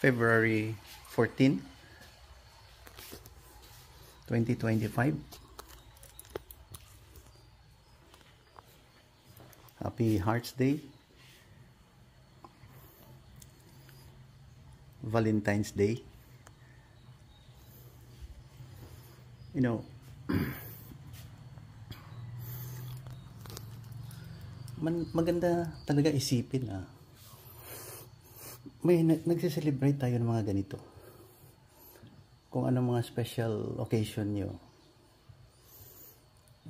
February 14, 2025. Happy Hearts Day. Valentine's Day. You know, maganda talaga isipin na may nagse-celebrate tayo ng mga ganito. Kung ano mga special occasion nyo.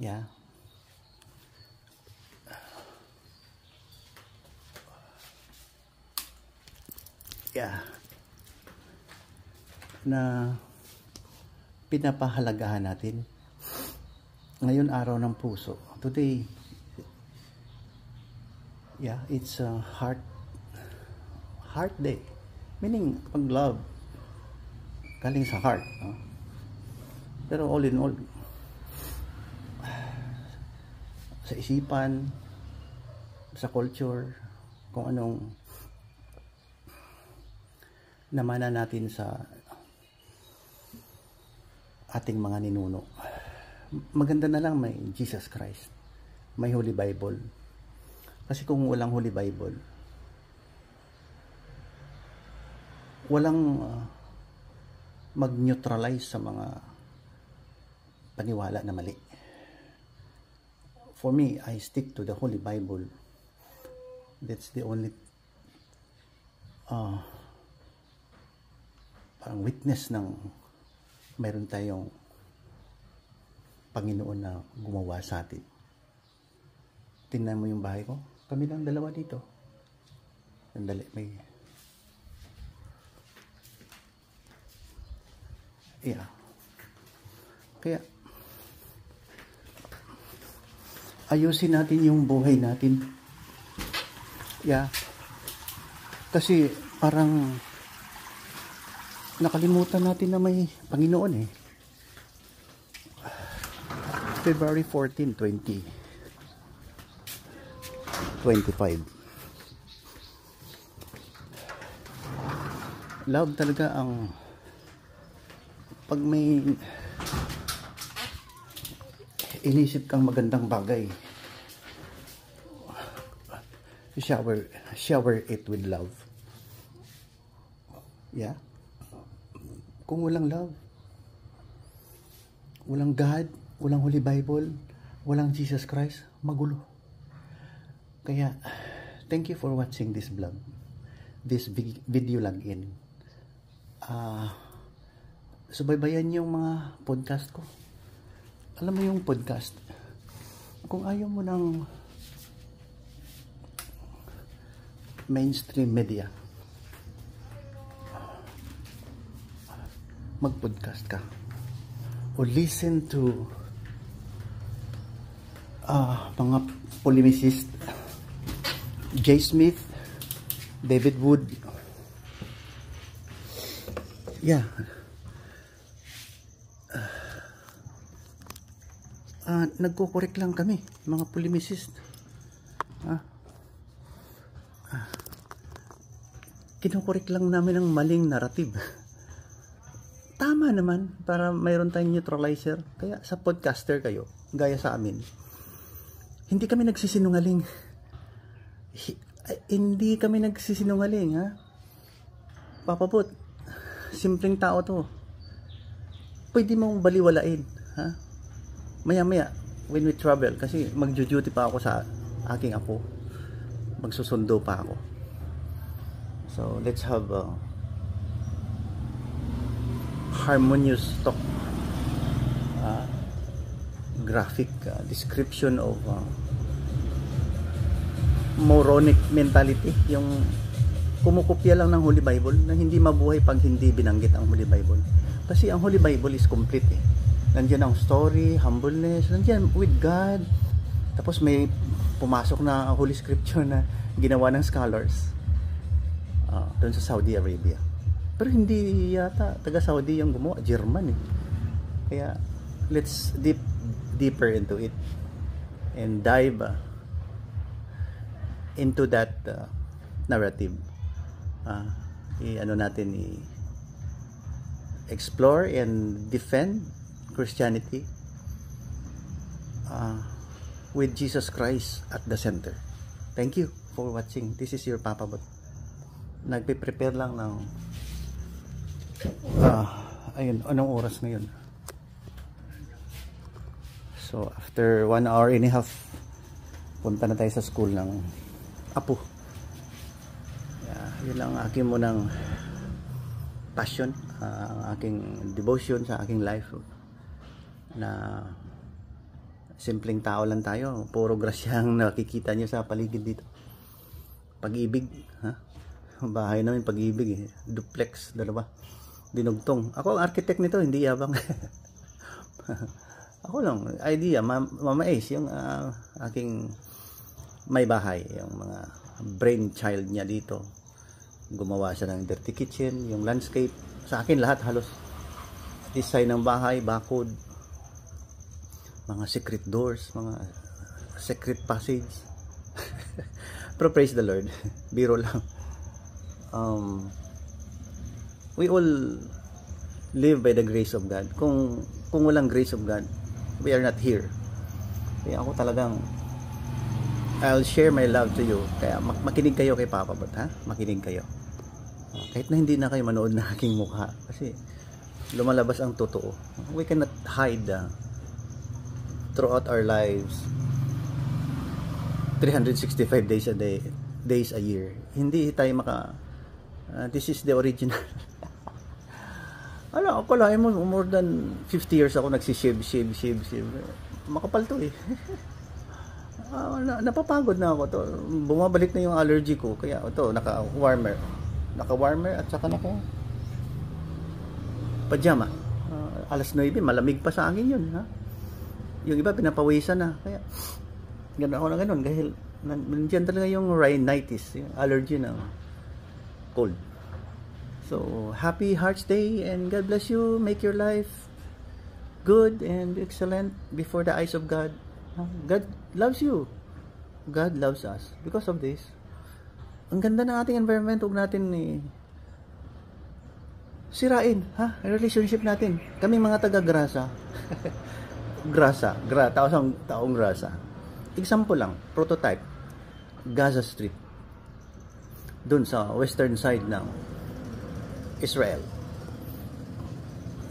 Yeah. Yeah. Na pinapahalagahan natin. Ngayon, araw ng puso. Today, yeah, it's a heart day. Meaning, pag love, galing sa heart. Pero all in all, sa isipan, sa culture, kung anong namana natin sa ating mga ninuno. Maganda na lang may Jesus Christ, may Holy Bible. Kasi kung walang Holy Bible, walang mag-neutralize sa mga paniwala na mali. For me, I stick to the Holy Bible. That's the only parang witness ng mayroon tayong Panginoon na gumawa sa atin. Tingnan mo yung bahay ko. Kami lang dalawa dito. Sandali, may... Yeah. Kaya, ayusin natin yung buhay natin. Yeah. Kasi, parang, nakalimutan natin na may Panginoon eh. February 14, 2025. Love talaga ang pag may inisip kang magandang bagay, shower it with love. Yeah. Kung walang love, walang God, walang Holy Bible, walang Jesus Christ, magulo. Kaya, thank you for watching this vlog, this video login. Subaybayan yung mga podcast ko. Alam mo yung podcast, kung ayaw mo ng mainstream media, mag-podcast ka o listen to mga polemicist, Jay Smith, David Wood. Yeah. Nagko-correct lang kami, mga polemicist. Kino-correct lang namin ang maling narrative. Tama naman, para mayroon tayong neutralizer. Kaya sa podcaster kayo, gaya sa amin, hindi kami nagsisinungaling. Hindi kami nagsisinungaling, ha? Papabot, simpleng tao to. Pwede mong baliwalain, ha? Maya-maya, when we travel, kasi mag-duty pa ako sa aking apo. Magsusundo pa ako. So, let's have a harmonious talk, graphic description of moronic mentality, yung kumukopya lang ng Holy Bible na hindi mabuhay pag hindi binanggit ang Holy Bible. Kasi ang Holy Bible is complete eh. Nandiyan ang story, humbleness, nandiyan with God. Tapos may pumasok na Holy Scripture na ginawa ng scholars doon sa Saudi Arabia. Pero hindi yata taga Saudi yung gumawa, German eh. Kaya let's deeper into it and dive into that narrative. ano natin, explore and defend Christianity with Jesus Christ at the center. Thank you for watching. This is your Papa Bot. Nagpe-prepare lang ng ayun, anong oras ngayon? So after 1 hour and a half, punta na tayo sa school ng apo. Yun lang aking munang passion, ang aking devotion sa aking life, na simpleng tao lang tayo, puro grasyang nakikita nyo sa paligid dito. Pag-ibig, ha? Bahay namin Pag-ibig, duplex, 2, dinugtong. Ako ang architect nito, hindi yabang. Ako lang, idea, Mama Ace, yung aking may bahay, yung mga brainchild niya dito. Gumawa siya ng dirty kitchen, yung landscape, sa akin lahat halos. Design ng bahay, bakod, mga secret doors, mga secret passage. Pero praise the Lord, biro lang. We all live by the grace of God. Kung walang grace of God, we are not here. Kaya ako talagang I'll share my love to you. Kaya makinig kayo kay Papa Bot, ha? Makinig kayo. Kahit na hindi na kayo manood na aking mukha, kasi lumalabas ang totoo. We cannot hide throughout our lives 365 days a year. Hindi tayo this is the original. Ala, akalain mo more than 50 years ako nagsishave. Makapal to eh. Napapagod na ako to. Bumabalik na yung allergy ko, kaya ito, naka-warmer at saka pajama. Alas 9, malamig pa sa akin yun, ha? Yung iba pinapawisan na, kaya gano'n ako na gano'n, dahil nandiyan talaga yung rhinitis, yung allergy na cold. So happy Hearts Day, and God bless you. Make your life good and excellent before the eyes of God. God loves you. God loves us because of this. Ang ganda ng ating environment, huwag natin sirain, ha? Relationship natin. Kaming mga taga-Grasa. taong Grasa. Example lang, prototype. Gaza Street. Doon sa western side ng Israel.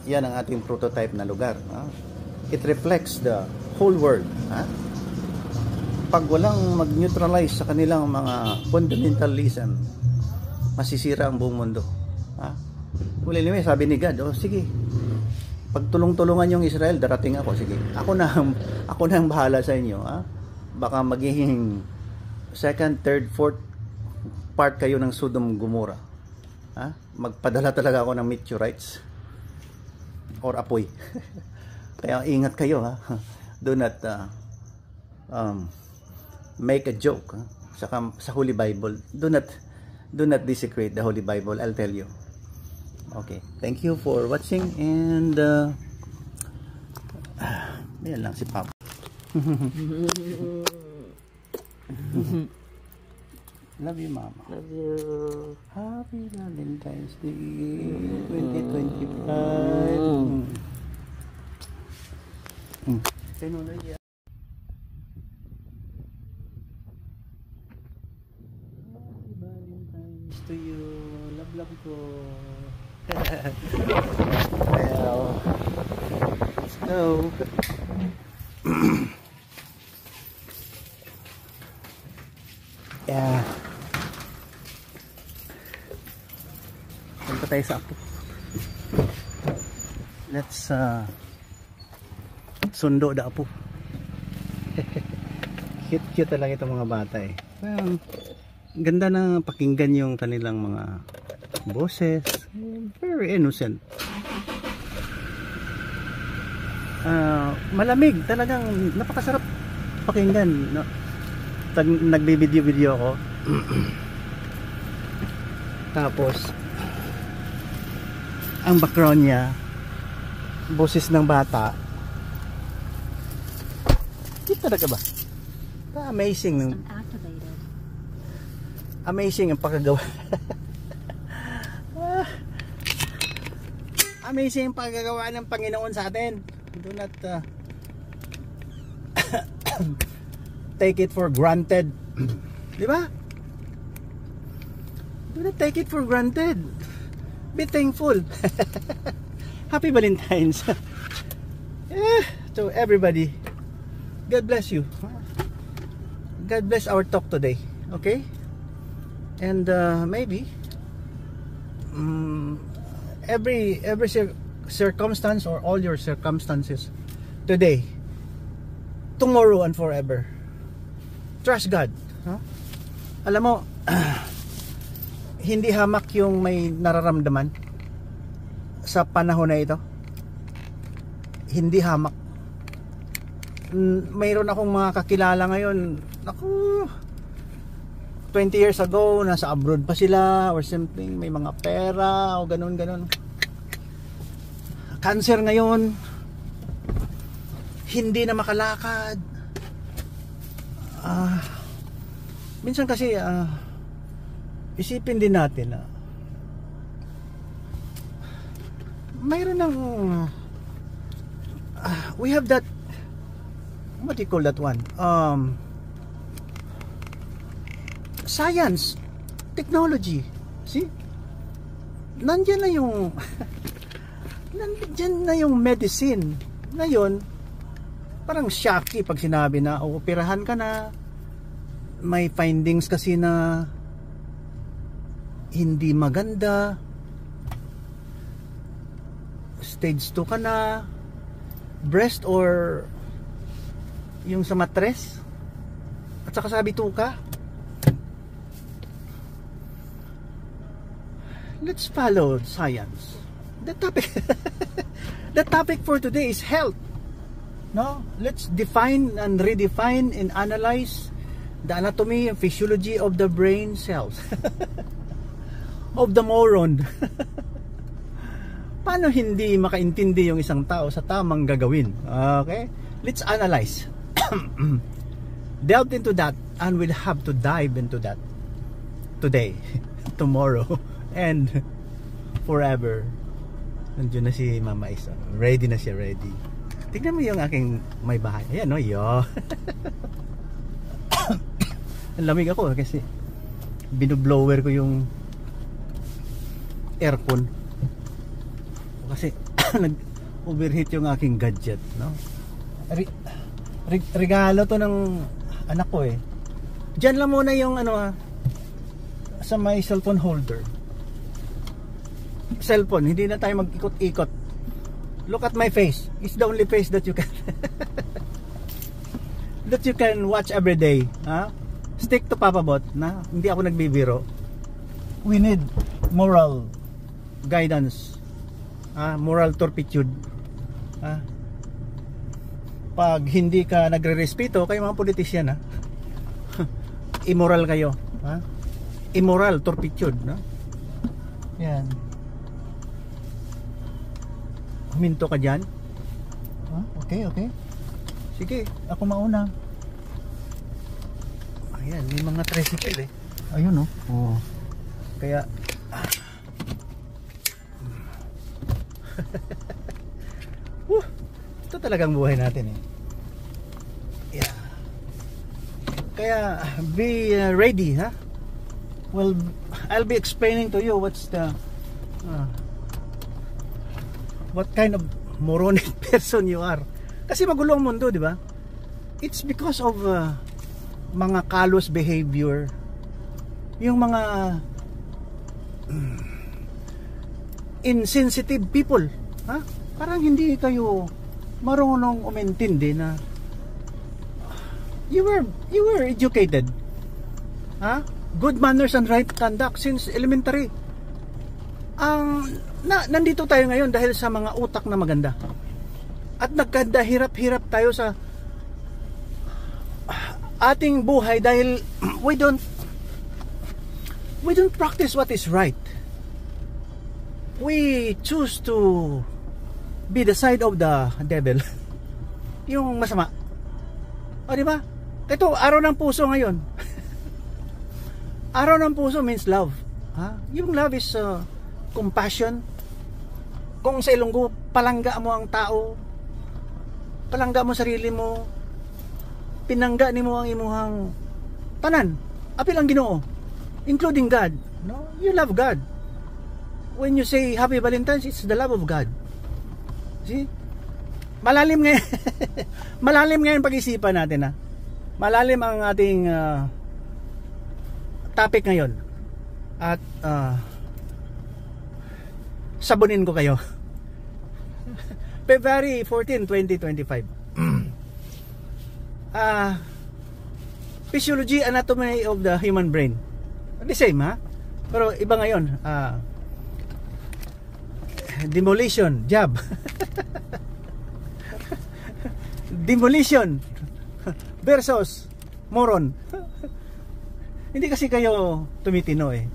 Yan ang ating prototype na lugar, ha? It reflects the whole world, ha? Pag walang mag-neutralize sa kanilang mga fundamentalism, masisira ang buong mundo, ha? Well, anyway, sabi ni God, sige, pagtulong-tulungan yung Israel, darating ako, sige, ako na ang bahala sa inyo, ha? Baka magiging 2nd, 3rd, 4th part kayo ng Sodom Gomorrah, ha? Magpadala talaga ako ng meteorites or apoy. Kaya ingat kayo, ha? Do not make a joke, ha? Sa Holy Bible. Do not desecrate the Holy Bible, I'll tell you. Okay, thank you for watching, and ayan lang si Papa. Love you, Mama. Love you. Happy Valentine's Day 2025. Happy Valentine's to you. Love ko. Well, let's go. Yeah. Punta tayo sa apo. Let's sundo da apo. Cute talaga itong mga bata eh. Well, ganda na pakinggan yung kanilang mga boses. Very innocent. Malamig. Talagang napakasarap pakinggan, no? Nagbi-video ako. Tapos ang background niya, boses ng bata. Cute talaga ba? Amazing ang pagkagawa. Amazing yung paggagawa ng Panginoon sa atin. Do not take it for granted. Di ba? Do not take it for granted. Be thankful. Happy Valentine's. To everybody. God bless you. God bless our talk today. Okay? And maybe every circumstance or all your circumstances today, tomorrow and forever, trust God. Huh? Alam mo, hindi hamak yung may nararamdaman sa panahon na ito. Hindi hamak. Mayroon akong mga kakilala ngayon, naku, 20 years ago nasa abroad pa sila or something, may mga pera o ganun. Cancer ngayon, hindi na makalakad. Minsan kasi isipin din natin mayroon ng we have that, what do you call that one, science, technology. See? Nandiyan na yung nandiyan na yung medicine. Ngayon, parang shocking pag sinabi na operahan ka na, may findings kasi na hindi maganda, stage 2 ka na, breast or yung sa matres, at saka sabi 2 ka. Let's follow science. The topic for today is health. No? Let's define and redefine and analyze the anatomy and physiology of the brain cells. Of the moron. Paano hindi makaintindi yung isang tao sa tamang gagawin? Okay? Let's analyze. Delve into that, and we'll have to dive into that today, tomorrow, and forever. Nandiyan na si Mama Isa. Ready na siya, ready. Tignan mo yung aking may bahay. Ayan, no? Yo. Ang lamig ako kasi binublower ko yung aircon. Kasi nag-overheat yung aking gadget, no? Regalo to ng anak ko eh. Diyan lang muna yung sa my cellphone holder. Cellphone, hindi na tayo mag-ikot-ikot. Look at my face. It's the only face that you can that you can watch every day. Stick to Papa Bot, na hindi ako nagbibiro. We need moral guidance, moral turpitude. Pag hindi ka nagre-respeto, kayo mga politisyan, immoral kayo, immoral turpitude, no? Yan. Huminto ka dyan. Okay. Sige, ako mauna. Ayan, may mga tricycle eh. Ayun, no? Oh. Kaya ito talagang buhay natin eh. Yeah. Kaya be ready, Well, I'll be explaining to you what's the what kind of moronic person you are. Kasi magulo ang mundo, di ba? It's because of mga callous behavior. Yung mga insensitive people, parang hindi kayo marunong umintindi na you were educated, good manners and right conduct since elementary. Nandito tayo ngayon dahil sa mga utak na maganda, at nagkadahirap-hirap tayo sa ating buhay dahil we don't practice what is right. We choose to be the side of the devil. Yung masama. O di ba? Ito, araw ng puso ngayon. Araw ng puso means love. Yung love is compassion, Kung sa Ilonggo, palangga mo ang tao, palangga mo sarili mo, pinangga nimo ang imuhang tanan, apil ang Ginoo, including God. No? You love God. When you say Happy Valentine's, it's the love of God. See? Malalim ngayon. Malalim ngayon pag-isipan natin, ha. Malalim ang ating topic ngayon. At sabunin ko kayo. February 14, 2025. Physiology, anatomy of the human brain. The same, ha? Pero iba ngayon. Demolition, job. Demolition versus moron. Hindi kasi kayo tumitino eh.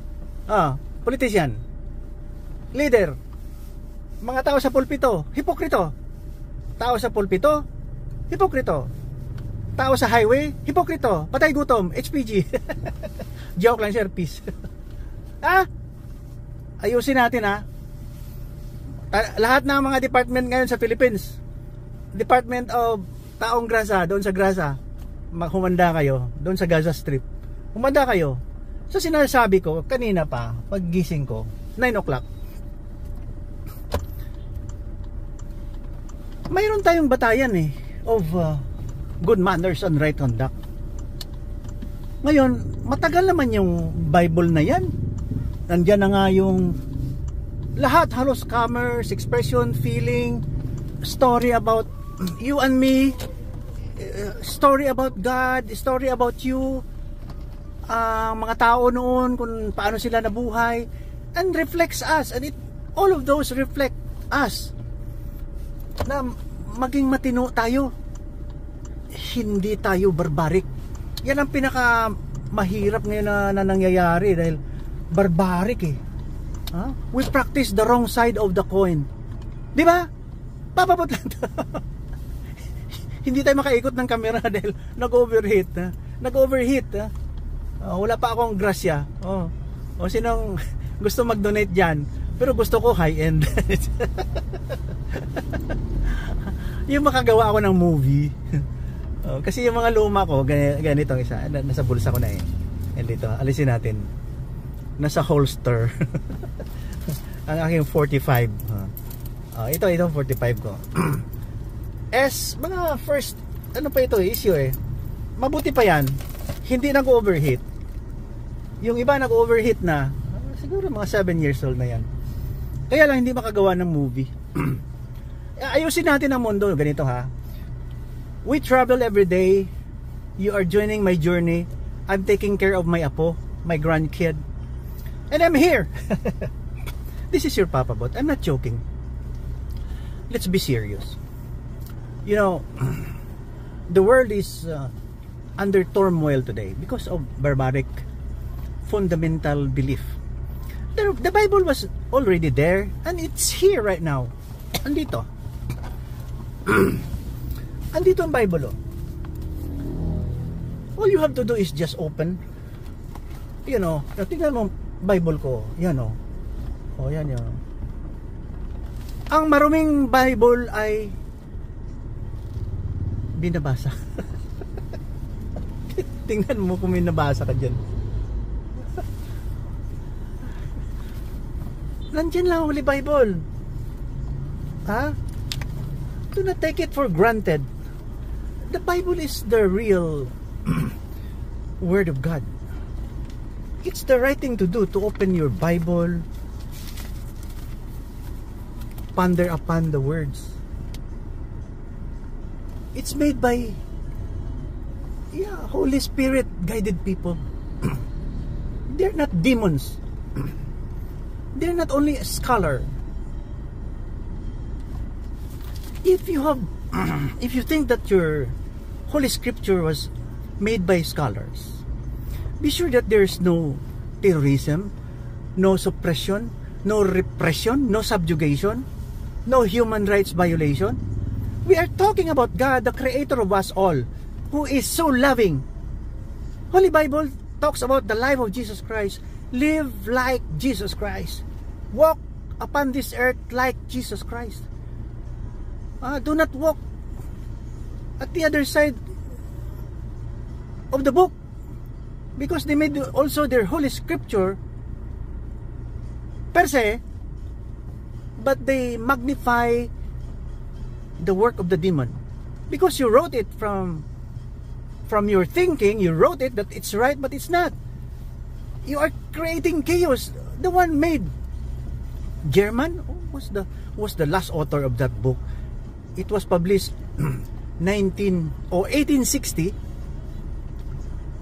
Politician, leader, mga tao sa pulpito, hipokrito. Tao sa pulpito, hipokrito. Tao sa highway, hipokrito. Patay gutom, HPG. Joke lang, sir, peace. Ayusin natin, ha. Lahat ng mga department ngayon sa Philippines, Department of Taong Grasa, doon sa Grasa, humanda kayo, doon sa Gaza Strip. Humanda kayo. So sinasabi ko, kanina pa, paggising ko, 9 o'clock, mayroon tayong batayan of good manners and right conduct. Ngayon, matagal naman yung Bible na yan. Nandiyan na nga yung lahat, halos commerce, expression, feeling, story about you and me, story about God, story about you, mga tao noon, kung paano sila nabuhay, and reflects us, and all of those reflect us, na maging matino tayo, hindi tayo barbaric. Yan ang pinaka mahirap ngayon na nangyayari, dahil barbaric we practice the wrong side of the coin, di ba? Papabot lang to. Hindi tayo makaikot ng camera dahil nag-overheat. Nag-overheat. Wala pa akong grasya. O sinong gusto mag-donate dyan? Pero gusto ko high-end. Yung makagawa ako ng movie. Kasi yung mga luma ko, ganito isa. Nasa bulsa ko na eh. And dito, alisin natin. Nasa holster. Ang aking 45. Ito 45 ko. Mga first, ano pa ito, issue mabuti pa yan, hindi nag-overheat. Yung iba nag-overheat na, siguro mga 7 years old na yan. Kaya lang hindi makagawa ng movie. Ayusin natin ang mundo, ganito ha. We travel every day. You are joining my journey. I'm taking care of my apo, my grandkid. And I'm here. This is your Papa Bot. I'm not joking. Let's be serious. You know, the world is under turmoil today because of barbaric fundamental belief. The Bible was already there, and it's here right now. Andito. Andito ang Bible. All you have to do is just open. You know, tingnan mo Bible ko. Yan yan yan. Ang maruming Bible ay binabasa. Tingnan mo kung may nabasa ka dyan. Nandyan lang Holy Bible. Do not take it for granted. The Bible is the real Word of God. It's the right thing to do, to open your Bible, ponder upon the words. It's made by Holy Spirit guided people. They're not demons. They're not only a scholar. If you think that your Holy Scripture was made by scholars, be sure that there's no terrorism, no suppression, no repression, no subjugation, no human rights violation. We are talking about God, the creator of us all, who is so loving. Holy Bible talks about the life of Jesus Christ. Live like Jesus Christ. Walk upon this earth like Jesus Christ. Do not walk at the other side of the book, because they made also their holy scripture per se, but they magnify the work of the demon, because you wrote it from your thinking. You wrote it that it's right, but it's not. You are creating chaos. The one made German was the last author of that book. It was published 1860,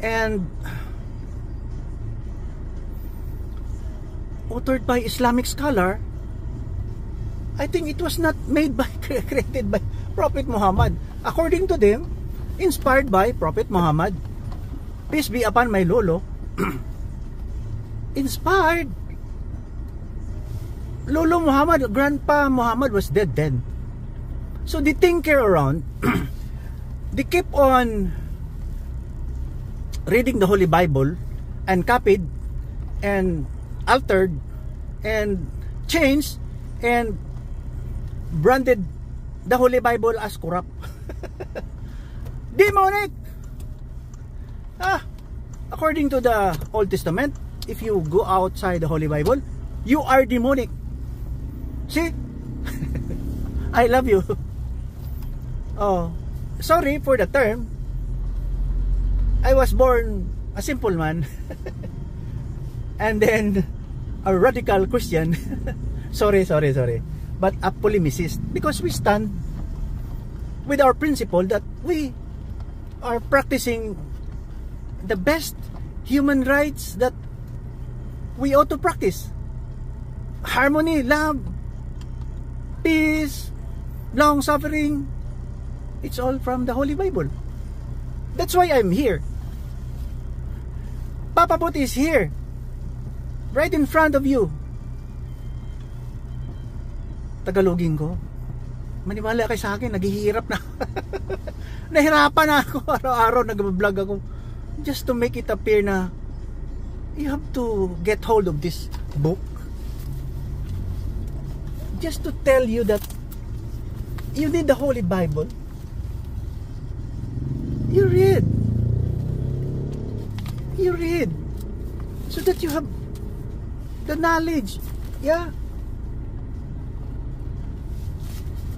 and authored by Islamic scholar. I think it was not made by created by Prophet Muhammad. According to them, inspired by Prophet Muhammad, peace be upon my lolo. Inspired. Lolo Muhammad, Grandpa Muhammad was dead then. So they tinker around. They keep on reading the Holy Bible and copied and altered and changed and branded the Holy Bible as corrupt. Demonic. According to the Old Testament, if you go outside the Holy Bible, you are demonic. See? I love you. Oh, sorry for the term. I was born a simple man and then a radical Christian. sorry. But a polemicist, because we stand with our principle that we are practicing the best human rights that we ought to practice. Harmony, love, peace, long suffering. It's all from the Holy Bible. That's why I'm here. Papa Put is here, right in front of you. Tagalogin ko. Maniwala kayo sa akin, naghihirap na. Nahirapan na ako araw-araw, nag-vlog ako just to make it appear na you have to get hold of this book, just to tell you that you need the Holy Bible. You read so that you have the knowledge. Yeah,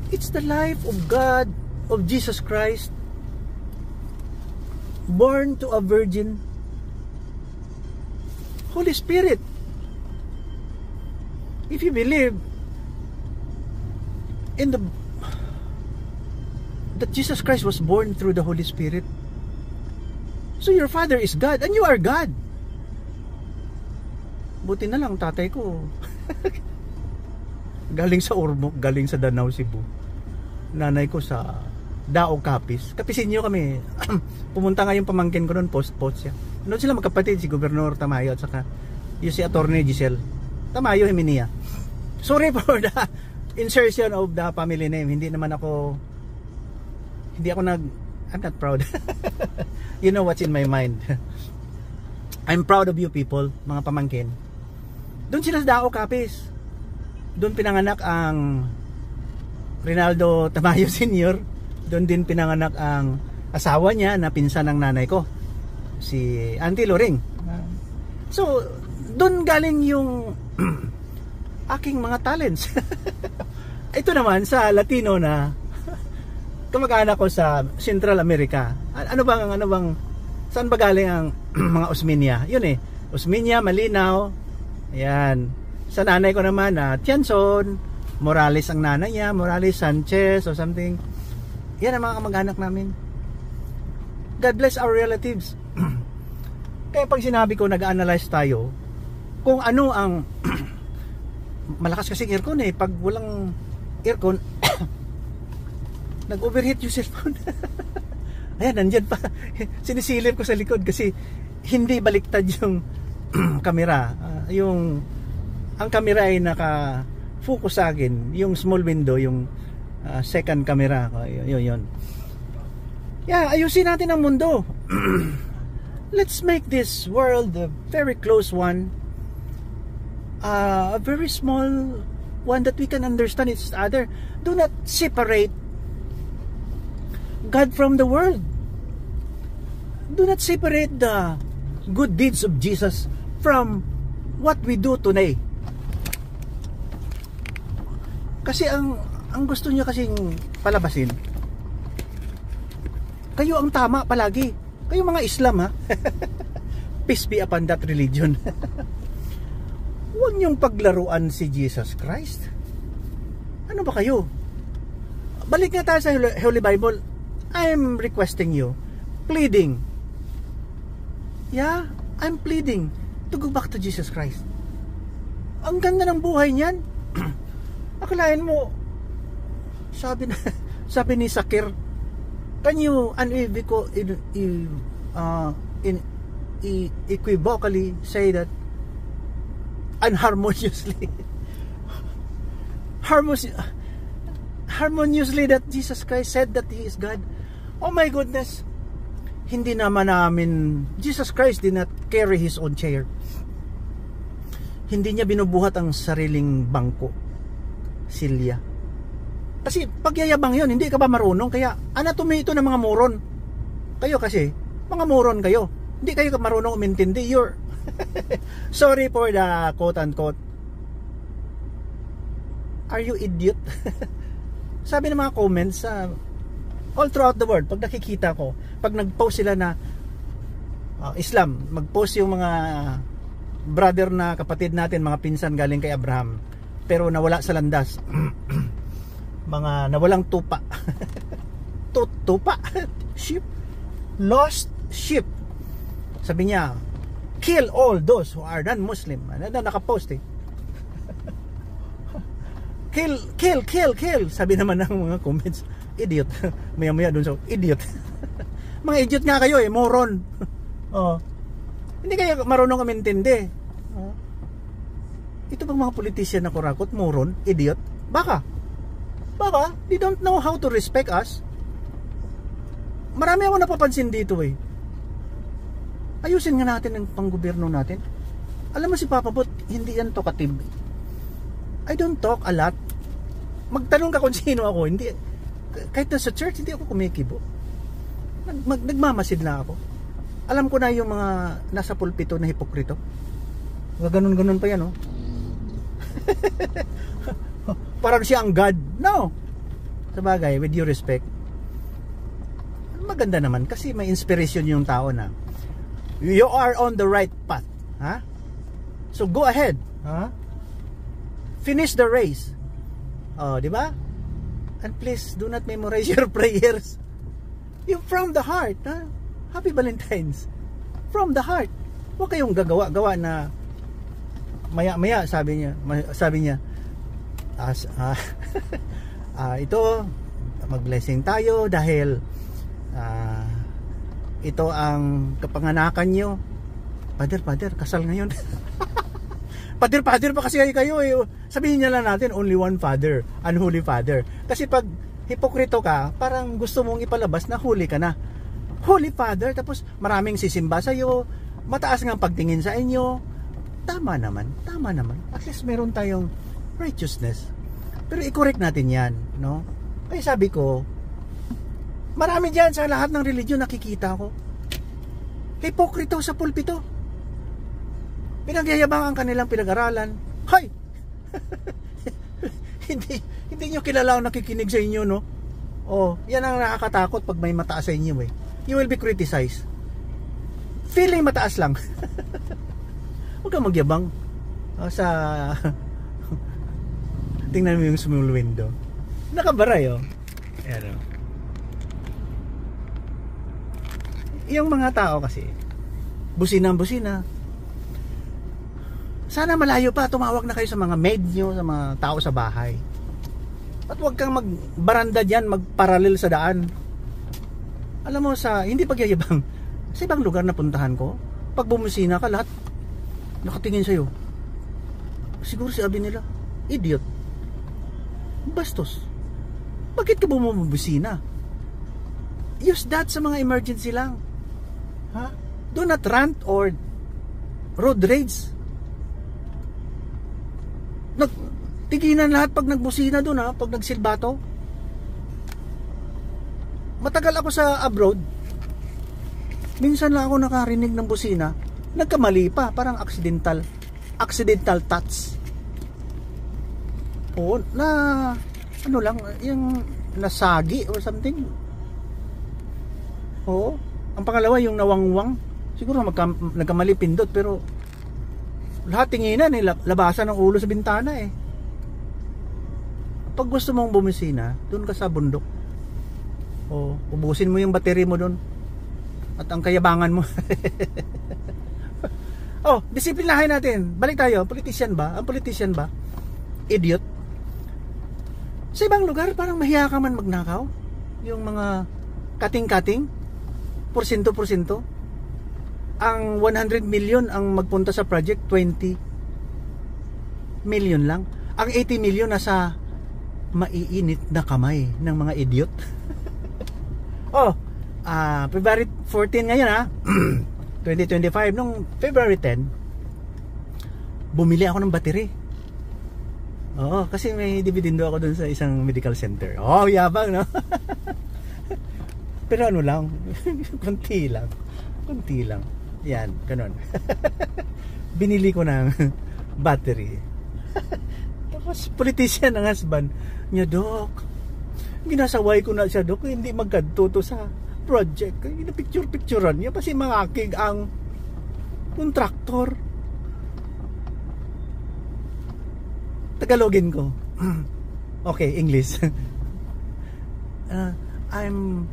it's the life of God, of Jesus Christ, born to a virgin. Holy Spirit. If you believe in that Jesus Christ was born through the Holy Spirit, so your Father is God and you are God. Buti na lang tatay ko galing sa Ormoc, galing sa Danau, Cebu. Nanay ko sa Dao, Capiz. Kapisinyo kami. Pumunta nga yung pamangkin ko noon, post siya. Noon sila magkapatid, si Gobernador Tamayo at saka yung si Attorney Giselle Tamayo Himinia. Sorry for the insertion of the family name. I'm not proud. You know what's in my mind. I'm proud of you people, mga pamangkin. Doon sila sa Dao, Capiz. Doon pinanganak ang Rinaldo Tamayo Sr. Doon din pinanganak ang asawa niya na pinsan ng nanay ko, si Auntie Loring. So, doon galing yung aking mga talents. Ito naman sa Latino na kamag-anak ko sa Central America. Ano bang saan ba galing ang mga Osmeña? Yun Osmeña, Malinaw. Ayan. Sa nanay ko naman Tianson, Morales ang nanay niya, Morales Sanchez or something. Yan ang mga kamag-anak namin. God bless our relatives. Kaya pag sinabi ko, nag-analyze tayo kung ano ang malakas kasi aircon pag walang aircon nag-overheat yung cellphone. Ayan, nandyan pa. Sinisilip ko sa likod kasi hindi baliktad yung camera. Ang camera ay naka-focus sa akin. Yung small window, yung second camera. Yun. Yeah, ayusin natin ang mundo. Let's make this world a very close one. A very small one that we can understand each other. Do not separate God from the world. Do not separate the good deeds of Jesus from what we do today. Kasi ang gusto niya kasing palabasin, kayo ang tama palagi. Kayo mga Islam, ha? Peace be upon that religion. Huwag niyong paglaruan si Jesus Christ. Ano ba kayo? Balik nga tayo sa Holy Bible. I'm requesting you, pleading. Yeah, I'm pleading to go back to Jesus Christ. Ang ganda ng buhay niyan. Akalain mo, sabi ni Sakir, can you equivocally say that harmoniously that Jesus Christ said that He is God? Oh my goodness. Hindi naman Jesus Christ did not carry His own chair. Hindi niya binubuhat ang sariling bangko, silya. Kasi pagyayabang yun, hindi ka ba marunong? Kaya anatomy ito ng mga moron. Kayo kasi, mga moron kayo. Hindi kayo marunong umintindi. You're sorry for the quote-unquote. Are you idiot? Sabi ng mga comments all throughout the world, pag nakikita ko, pag nag-post sila na Islam, mag-post yung mga brother na kapatid natin, mga pinsan galing kay Abraham, pero nawala sa landas. Mga nawalang tupa. Tupa? Sheep? Lost sheep. Sabi niya, kill all those who are non-Muslim. Nakapost eh. Kill. Sabi naman ng mga comments, idiot. Maya dun sa idiot. Mga idiot nga kayo eh, moron. Oh. Hindi kayo marunong umintindi. Oh. Ito bang mga politician na kurakot, moron, idiot? Baka, they don't know how to respect us. Marami ako napapansin dito eh. Ayusin nga natin ang panggobyerno natin. Alam mo si Papa Bot, hindi yan talkative. I don't talk a lot. Magtanong ka kung sino ako, hindi. Kahit na sa church, hindi ako kumikibo. Nagmamasid na ako. Alam ko na yung mga nasa pulpito na hipokrito. Ganun pa yan, oh. Parang siya ang God. No. Sabagay, with due respect, maganda naman kasi may inspiration yung tao na you are on the right path. Ha? So go ahead. Ha? Finish the race. Oh, di ba? And please do not memorize your prayers. Yung from the heart. Ha? Happy Valentine's. From the heart. Huwag kayong gawa na maya sabi niya ito mag-blessing tayo dahil ito ang kapanganakan nyo. Father, kasal ngayon. Father pa kasi kayo eh. Sabihin niya lang natin only one Father, unholy Father. Kasi pag hipokrito ka, parang gusto mong ipalabas na holy ka na. Holy Father, tapos maraming sisimba sa'yo, mataas ng pagtingin sa inyo. Tama naman. At least meron tayong righteousness. Pero i-correct natin yan, no? Kaya sabi ko, marami dyan sa lahat ng religion nakikita ko. Hipokrito sa pulpito. Pinagyayabang ang kanilang pinag-aralan. Hay! hindi nyo kilala ang nakikinig sa inyo, no? Oh, yan ang nakakatakot pag may mataas sa inyo eh. You will be criticized. Feeling mataas lang. Huwag kang magyabang sa tingnan mo yung small window. Nakabaray, oh. Ayan, oh. Yung mga tao kasi busina. Sana malayo pa, tumawag na kayo sa mga maid nyo, sa mga tao sa bahay. At huwag kang magbaranda dyan, magparalel sa daan. Alam mo, hindi pagyayabang, sa ibang lugar na puntahan ko, pag bumusina ka, lahat nakatingin sa'yo. Siguro sabi nila, idiot, bastos, bakit ka bumubusina? Use that sa mga emergency lang. Ha? Do not rant or road rage. tiginan lahat pag nagbusina doon, ha, pag nagsilbato. Matagal ako sa abroad, minsan lang ako nakarinig ng busina, nagkamali pa, parang accidental touch. Oo, na ano lang, yung nasagi or something. Oo. Ang pangalawa yung nawangwang. Siguro nagkamali pindot, pero lahat tinginan eh, labasan ng ulo sa bintana eh. Pag gusto mong bumisina, doon ka sa bundok. O, ubusin mo yung battery mo doon. At ang kayabangan mo. Oh, disiplinahin natin. Balik tayo, politician ba? Ang politician ba? Idiot. Sa ibang lugar, parang mahiya ka man magnakaw. Yung mga kating-kating, porsyento-porsyento. Ang 100 million ang magpunta sa project, 20 million lang. Ang 80 million nasa maiinit na kamay ng mga idiot. Oh, February 14 ngayon, ha. 2025, nung February 10, bumili ako ng battery. Oo, kasi may dividendo ako dun sa isang medical center. Oh, yabang, no? Pero ano lang, konti lang. Yan, ganun. Binili ko ng battery. Tapos politician ang husband niya, Dok, ginasaway ko na siya, Dok, hindi magkadto sa project. Picture-picturean niya, kasi mangakig ang kontraktor. Tagalogin ko. Okay, English. I'm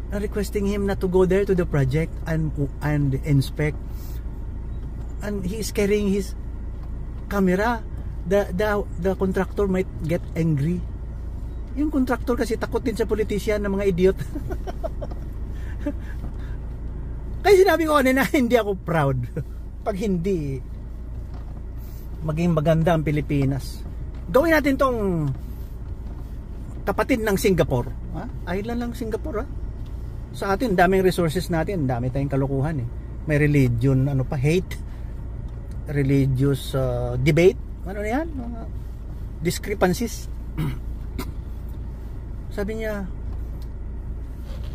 requesting him not to go there to the project and inspect. And he is carrying his camera. The contractor might get angry. Yung contractor kasi takot din sa politician ng mga idiot. Kaya sinabi ko kanina, hindi ako proud pag hindi maging maganda ang Pilipinas. Gawin natin tong kapatid ng Singapore. Island lang Singapore, ha? Sa atin, daming resources natin, dami tayong kalukuhan eh. May religion, hate, religious debate, ano na yan? Mga discrepancies. Sabi niya,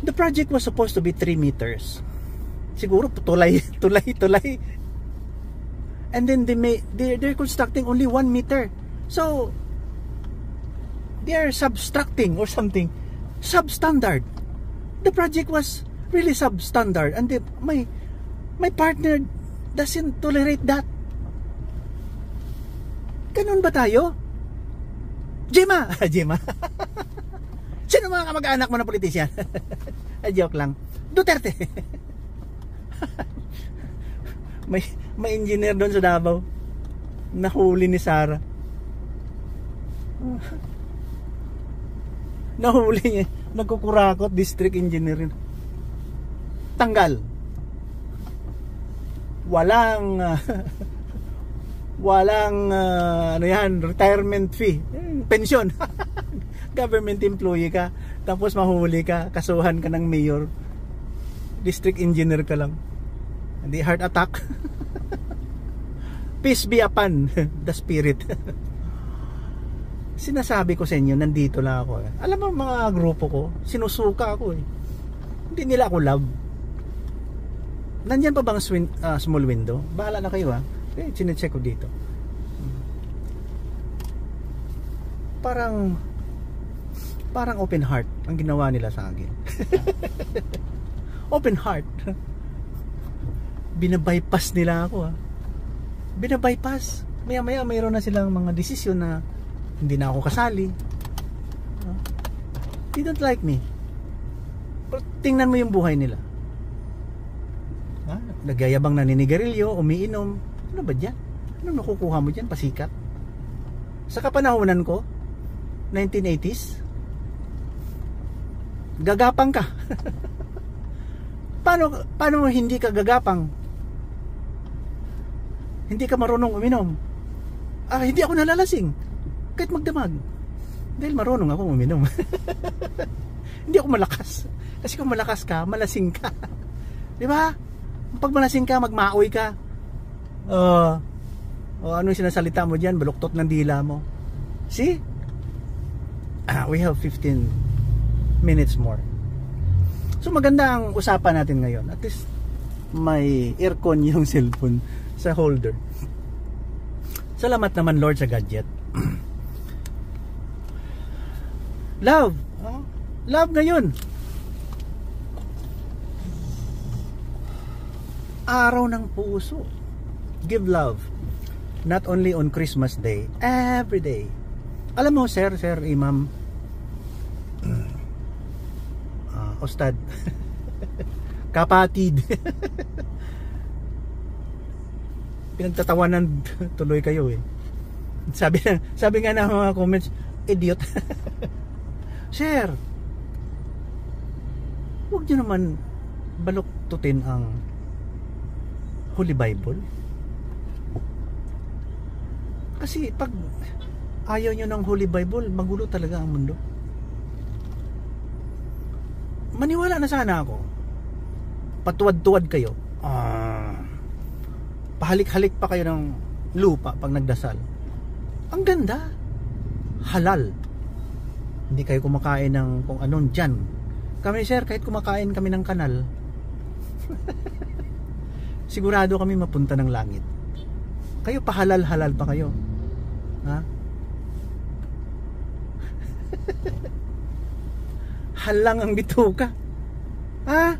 the project was supposed to be 3 meters. Siguro tulay. And then they're constructing only 1 meter. So they are subtracting or something. Substandard. The project was really substandard, and my partner doesn't tolerate that. Ganun ba tayo? Gemma. Sino mga kamag-anak mo na politician? Joke lang. Duterte. may engineer doon sa Davao, nahuli ni Sara. Nahuli niya, nagkukurakot, district engineer. Tanggal. Walang ano yan, retirement fee, pension. Government employee ka, tapos mahuli ka, kasuhan ka ng mayor, district engineer ka lang. Hindi, heart attack. Peace be upon the spirit. Sinasabi ko sa inyo, nandito lang ako. Alam mo mga grupo ko, sinusuka ako eh. Hindi nila ako love. Nandyan pa bang small window? Bahala na kayo, ha. Sinecheck ko dito. Parang open heart ang ginawa nila sa akin. Open heart. Binabypass nila ako, ha. Binabypass. Maya mayroon na silang mga desisyon na hindi na ako kasali. They don't like me. Pero tingnan mo yung buhay nila. Nagyayabang naninigarilyo, umiinom. Ano ba dyan? Ano nakukuha mo dyan? Pasikat. Sa kapanahonan ko, 1980s, gagapang ka. Paano hindi ka gagapang? Hindi ka marunong uminom. Hindi ako nalalasing kahit magdamag, dahil marunong ako uminom. Hindi ako malakas. Kasi kung malakas ka, malasing ka. Di ba? Pag malasing ka, magmaoy ka. O anong sinasalita mo dyan, baluktot ng dila mo. See? We have 15 minutes more. So maganda ang usapan natin ngayon. At least may aircon yung cellphone sa holder. Salamat naman Lord sa gadget. Love. Love ngayon. Araw ng puso. Give love. Not only on Christmas Day, every day. Alam mo, Sir Imam, Ustad, kapatid, pinagtatawanan tuloy kayo eh. Sabi nga ng mga comments, idiot. Sir, huwag nyo naman baluktutin ang Holy Bible. Kasi pag ayaw nyo ng Holy Bible, magulo talaga ang mundo. Maniwala na sana ako. Patuwad-tuwad kayo. Pahalik-halik pa kayo ng lupa pag nagdasal. Ang ganda. Halal. Hindi kayo kumakain ng kung anong dyan. Kami sir, kahit kumakain kami ng kanal, sigurado kami mapunta ng langit. Kayo pahalal-halal pa kayo. Ha? Halang ang bituka. Ha?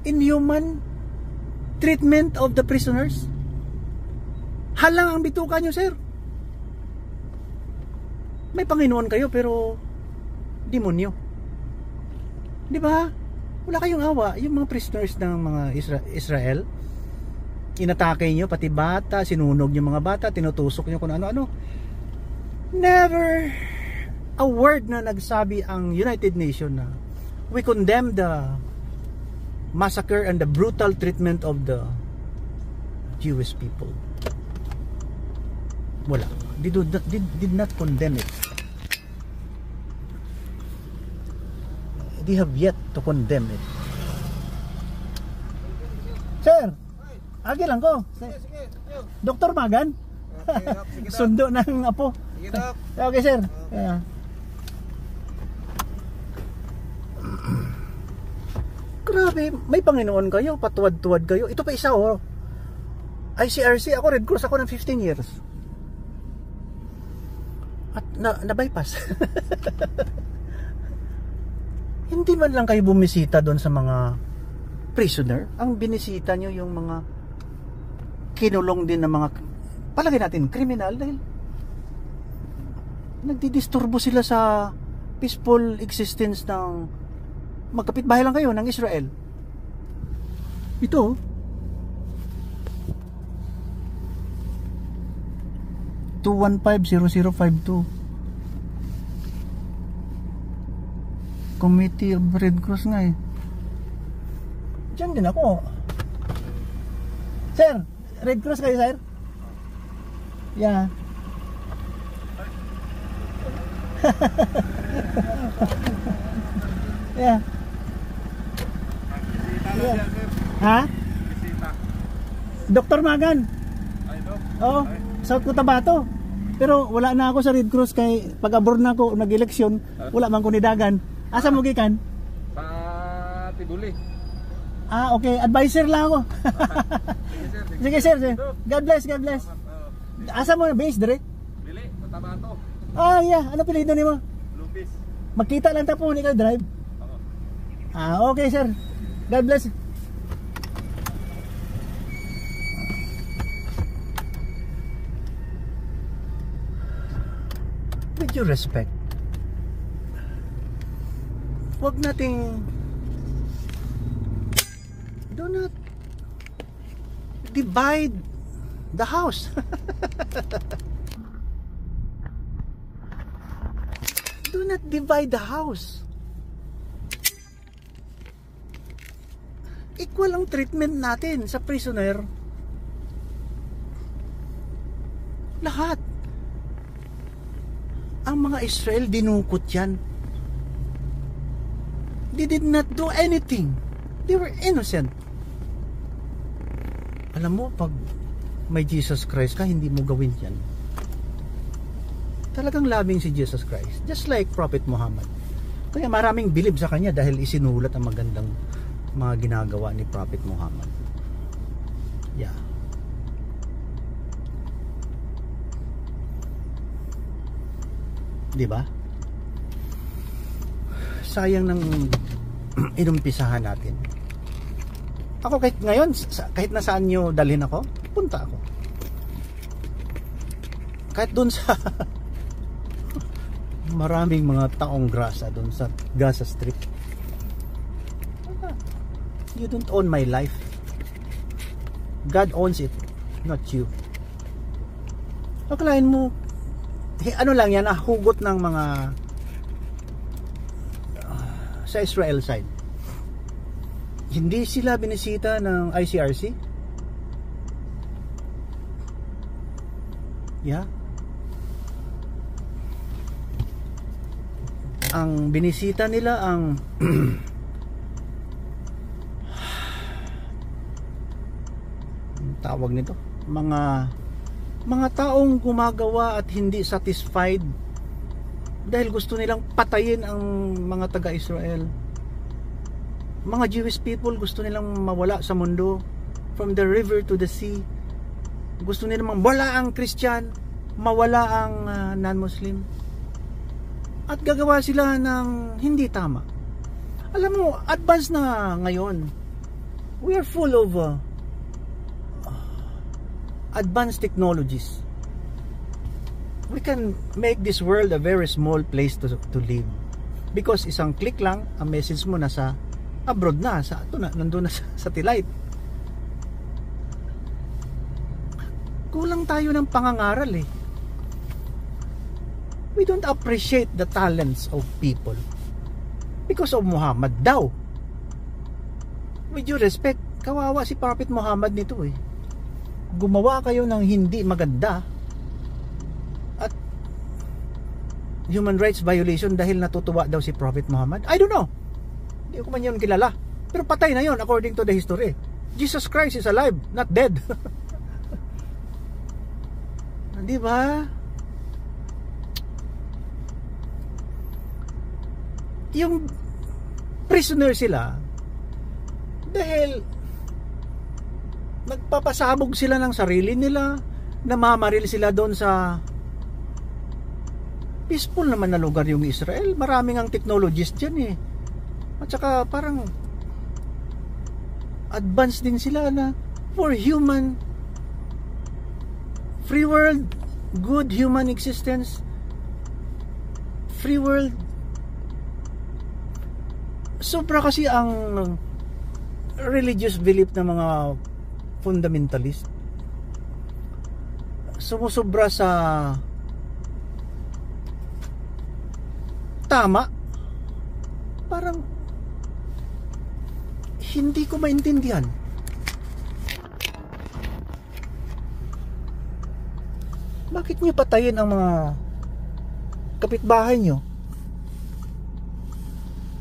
Inhuman treatment of the prisoners. Halang ang bituka nyo, sir. May Panginoon kayo pero demonyo. Di ba? Wala kayong awa. Yung mga prisoners ng mga Israel, inatake nyo, pati bata, sinunog yung mga bata, tinutusok nyo kung ano-ano. Never a word na nagsabi ang United Nations na we condemn the massacre and the brutal treatment of the Jewish people. Wala. Did not condemn it. They have yet to condemn it. Sir, agi lang ko. Sige. Dr. Magan? Sige, Sundo ng apo. Sige, Doc. Okay, sir. Yeah. Grabe, may Panginoon kayo, patuwad-tuwad kayo. Ito pa isa oh. ICRC, ako Red Cross ako ng 15 years. At na-bypass. Hindi man lang kayo bumisita doon sa mga prisoner. Ang binisita nyo yung mga kinulong din ng mga, palagay natin, kriminal dahil nagdidisturbo sila sa peaceful existence ng magkapitbahay lang kayo ng Israel. Ito 2150052 Committee of Red Cross nga eh. Diyan din ako. Sir, Red Cross kayo, sir? Yeah. Yeah. Yeah. Ha? Dr. Magan. Oo, South Cotabato. Pero wala na ako sa Red Cross kay pag-abroad na ako nag-eleksyon, wala man ko nidagan. Asa mo gikan? Sa Tibuli. Okay, advisor lang ako. Sige sir. God bless. Asa mo base dire? Dili, Cotabato. Yeah, ano apelyido nimo? Lupis. Magkita lang ta po ni ka drive. Okay sir. God bless. With due respect, wag nating do not divide the house. Do not divide the house. Equal ang treatment natin sa prisoner. Lahat. Ang mga Israel dinukot yan. They did not do anything. They were innocent. Alam mo, pag may Jesus Christ ka, hindi mo gawin yan. Talagang loving si Jesus Christ, just like Prophet Muhammad. Kaya maraming bilib sa kanya dahil isinulat ang magandang mga ginagawa ni Prophet Muhammad. Yeah. Diba? Sayang ng inumpisahan natin. Ako kahit ngayon, kahit nasaan nyo dalhin ako, punta ako. Kahit dun sa maraming mga taong grasa dun sa Gaza Strip. You don't own my life. God owns it, not you. Akalain mo, ano lang yan, hugot ng mga sa Israel side. Hindi sila binisita ng ICRC. Yeah. Ang binisita nila ang tawag nito, mga taong gumagawa at hindi satisfied dahil gusto nilang patayin ang mga taga-Israel. Mga Jewish people gusto nilang mawala sa mundo, from the river to the sea. Gusto nilang mawala ang Christian, mawala ang non-Muslim. At gagawa sila ng hindi tama. Alam mo, advance na ngayon. We are full of advanced technologies. We can make this world a very small place to live. Because isang click lang, ang message mo nasa abroad na, nandun na sa satellite. Kulang tayo ng pangangaral eh. We don't appreciate the talents of people because of Muhammad daw. With due respect, kawawa si Prophet Muhammad nito eh. Gumawa kayo ng hindi maganda at human rights violation dahil natutuwa daw si Prophet Muhammad. I don't know. Hindi ko man yun kilala. Pero patay na yun according to the history. Jesus Christ is alive, not dead. Di ba? Yung prisoner sila dahil nagpapasabog sila ng sarili nila, namamaril sila doon sa peaceful naman na lugar yung Israel. Maraming ang technologies dyan eh. At saka parang advanced din sila na for human free world, good human existence, free world. Sobra kasi ang religious belief ng mga fundamentalist. Sumusobra sa tama. Parang hindi ko maintindihan. Bakit niyo patayin ang mga kapitbahay niyo?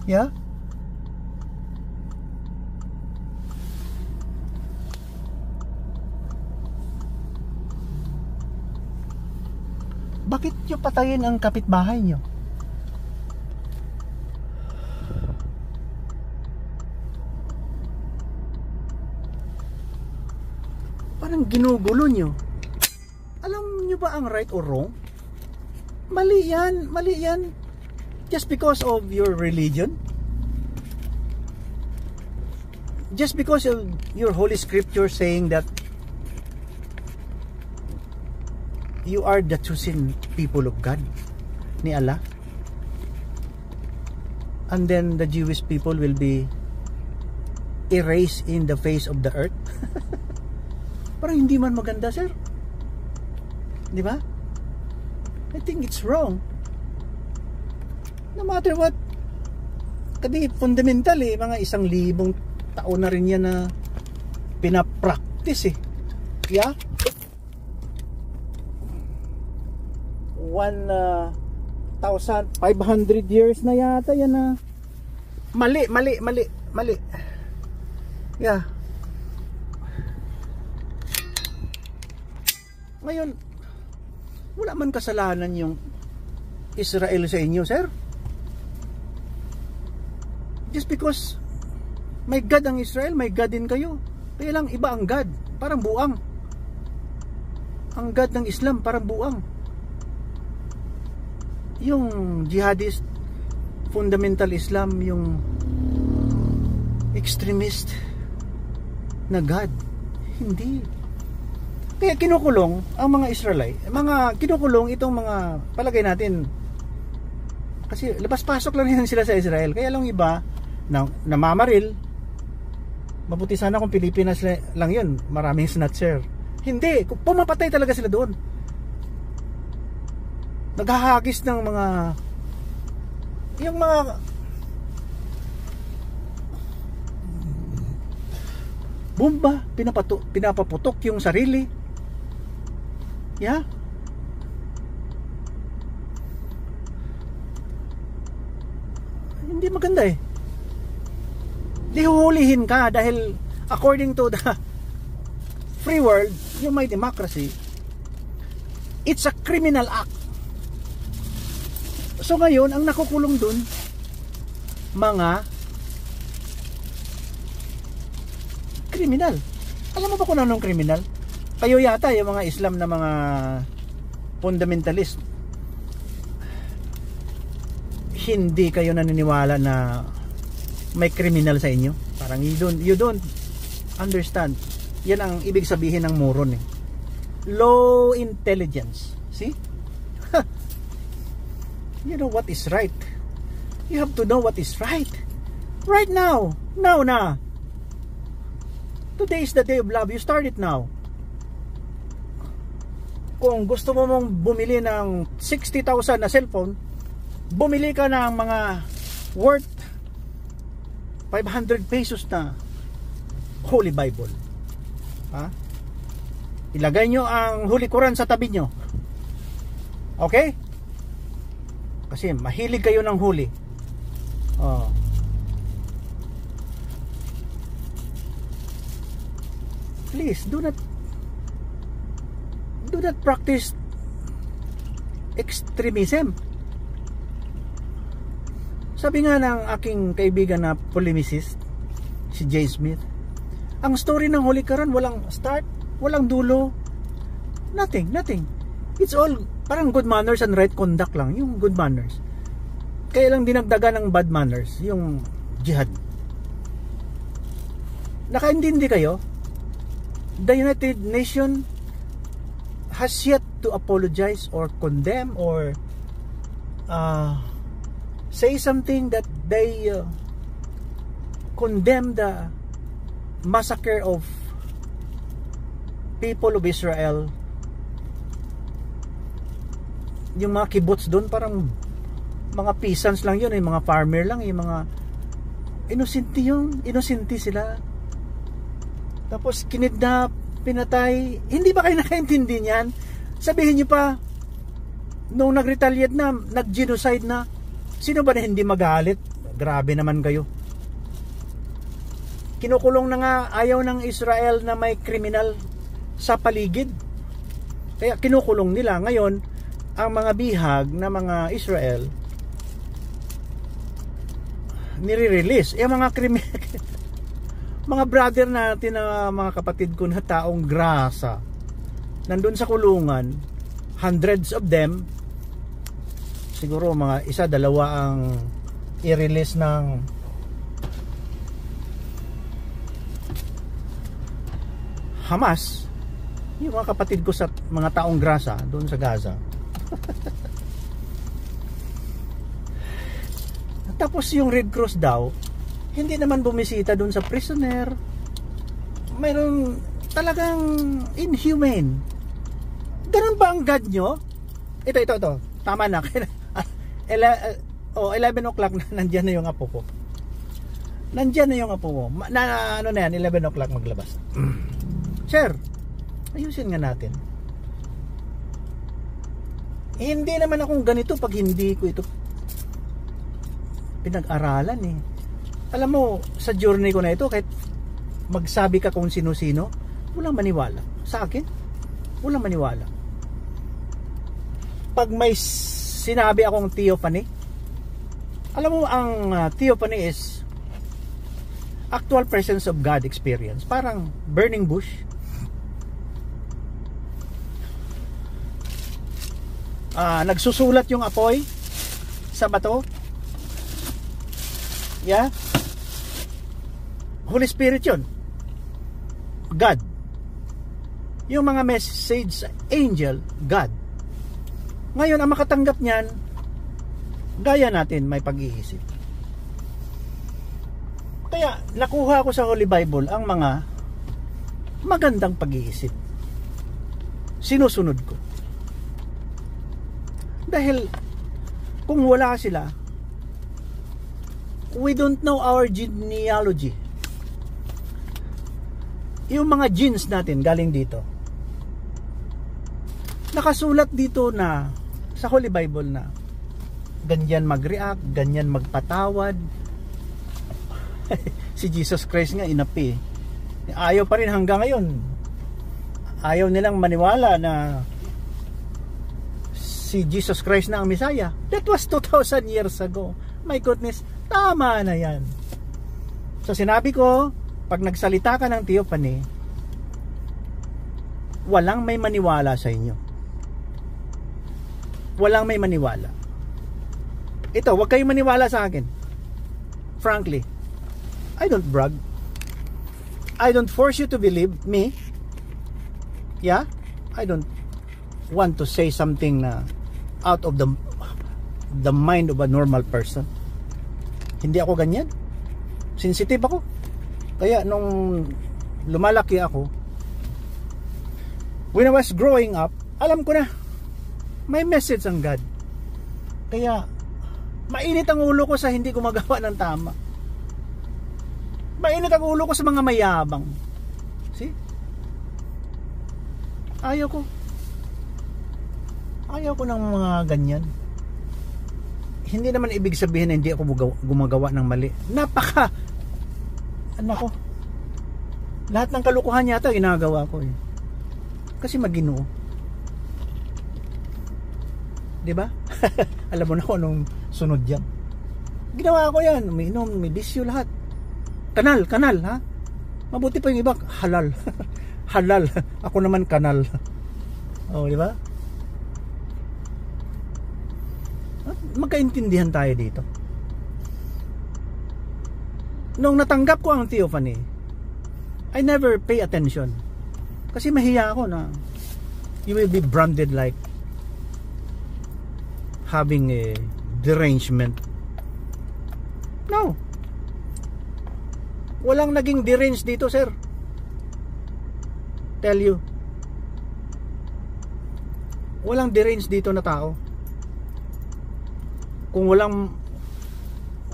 Yeah? Bakit nyo patayin ang kapitbahay nyo? Parang ginugulo nyo. Alam nyo ba ang right or wrong? Mali yan, mali yan. Just because of your religion? Just because of your holy scripture saying that you are the chosen people of God ni Allah, and then the Jewish people will be erased in the face of the earth. Parang hindi man maganda, sir. Di ba? I think it's wrong. No matter what, kasi fundamental eh, mga 1,000 taon na rin yan na pinapractice eh. Yeah? 1,500 years na yata yan na mali. Yeah. Ngayon, wala man kasalanan yung Israel sa inyo, sir. Just because may God ang Israel, may God din kayo. Kaya lang iba ang God, parang buang. Ang God ng Islam parang buang. Yung jihadist, fundamental Islam, yung extremist na God, hindi. Kaya kinukulong ang mga Israelite, kinukulong itong mga, palagay natin, kasi labas-pasok lang yan sila sa Israel. Kaya lang iba na namamaril. Mabuti sana kung Pilipinas lang yun, maraming snatcher. Hindi, pumapatay talaga sila doon. Naghahagis ng yung mga bomba, pinapaputok yung sarili. Yeah. Hindi maganda eh. Dihuhulihin ka dahil according to the free world, yung may democracy, it's a criminal act. So ngayon, ang nakukulong dun, mga kriminal. Alam mo ba kung anong kriminal? Kayo yata, yung mga Islam na mga fundamentalist, hindi kayo naniniwala na may kriminal sa inyo. Parang you don't understand. Yan ang ibig sabihin ng moron eh. Low intelligence. See? You know what is right. You have to know what is right. Right now. Now na. Today is the day of love. You start it now. Kung gusto mo mong bumili ng 60,000 na cellphone, bumili ka ng mga worth 500 pesos na Holy Bible. Ha? Ilagay nyo ang Holy Quran sa tabi nyo. Okay? Kasi mahilig kayo ng huli. Oh. Please do not practice extremism. Sabi nga ng aking kaibigan na polemicist, si Jay Smith, ang story ng Holy Quran walang start, walang dulo, nothing. It's all parang good manners and right conduct lang, yung good manners. Kaya lang dinagdagan ng bad manners, yung jihad. Nakaintindi kayo? The United Nations has yet to apologize or condemn or say something that they condemn the massacre of people of Israel. Yung mga kibbutz doon parang mga peasants lang yun, yung mga farmer lang, yung mga inosente sila. Tapos kinidnap, pinatay. Hindi ba kayo nakaintindi niyan? Sabihin niyo pa nung nag-retaliate na, nag-genocide na, sino ba na hindi magalit? Grabe naman kayo. Kinukulong na nga, ayaw ng Israel na may kriminal sa paligid. Kaya kinukulong nila. Ngayon, ang mga bihag na mga Israel nire-release. Yung mga mga brother natin na mga kapatid ko na taong grasa nandun sa kulungan, hundreds of them, siguro mga isa, dalawa ang i-release ng Hamas. Yung mga kapatid ko sa mga taong grasa doon sa Gaza. Tapos yung Red Cross daw hindi naman bumisita doon sa prisoner. Mayroon talagang inhumane. Ganun ba ang God nyo? Ito. Tama na. 11 o'clock na, nandyan na yung apo ko. Nandyan na yung apo mo. Ano na yan, 11 o'clock maglabas. Sir, ayusin nga natin. Hindi naman akong ganito pag hindi ko ito pinag-aralan eh. Alam mo, sa journey ko na ito, kahit magsabi ka kung sino-sino, walang maniwala. Sa akin, walang maniwala. pag may sinabi akong theophany, alam mo ang theophany is actual presence of God experience. Parang burning bush. Nagsusulat yung apoy sa bato. Yeah. Holy Spirit yun. God. Yung mga message angel, God. Ngayon, ang makatanggap niyan, gaya natin, may pag-iisip. Kaya, nakuha ko sa Holy Bible ang mga magandang pag-iisip. Sinusunod ko. Dahil, kung wala sila, we don't know our genealogy. Yung mga genes natin galing dito. Nakasulat dito na sa Holy Bible na ganyan mag-react, ganyan magpatawad. Si Jesus Christ nga inapi. Ayaw pa rin hanggang ngayon. Ayaw nilang maniwala na si Jesus Christ na ang Messiah. That was 2,000 years ago. My goodness, tama na yan. So sinabi ko, pag nagsalita ka ng theophany, walang may maniwala sa inyo. Walang may maniwala. Ito, wag kayong maniwala sa akin. Frankly, I don't brag. I don't force you to believe me. Yeah? I don't want to say something na out of the mind of a normal person. Hindi ako ganyan. Sensitive ako. Kaya nung lumalaki ako, when I was growing up, alam ko na may message ang God. Kaya mainit ang ulo ko sa hindi gumagawa ng tama. Mainit ang ulo ko sa mga mayabang. See? Ayaw ko ng mga ganyan. Hindi naman ibig sabihin na hindi ako gumagawa ng mali. Nako, lahat ng kalukuhan yata ginagawa ko eh. Kasi Maginoo, diba? Alam mo na kung anong sunod yan. Ginawa ko yan, umiinom, may bisyo lahat. Kanal ha. Mabuti pa yung iba, halal. Halal, ako naman kanal. Oh, diba? Magkaintindihan tayo dito. Nung natanggap ko ang theophany, I never pay attention. Kasi mahiya ako na you will be branded like having a derangement. No. Walang naging deranged dito, sir. Tell you. Walang deranged dito na tao. Kung walang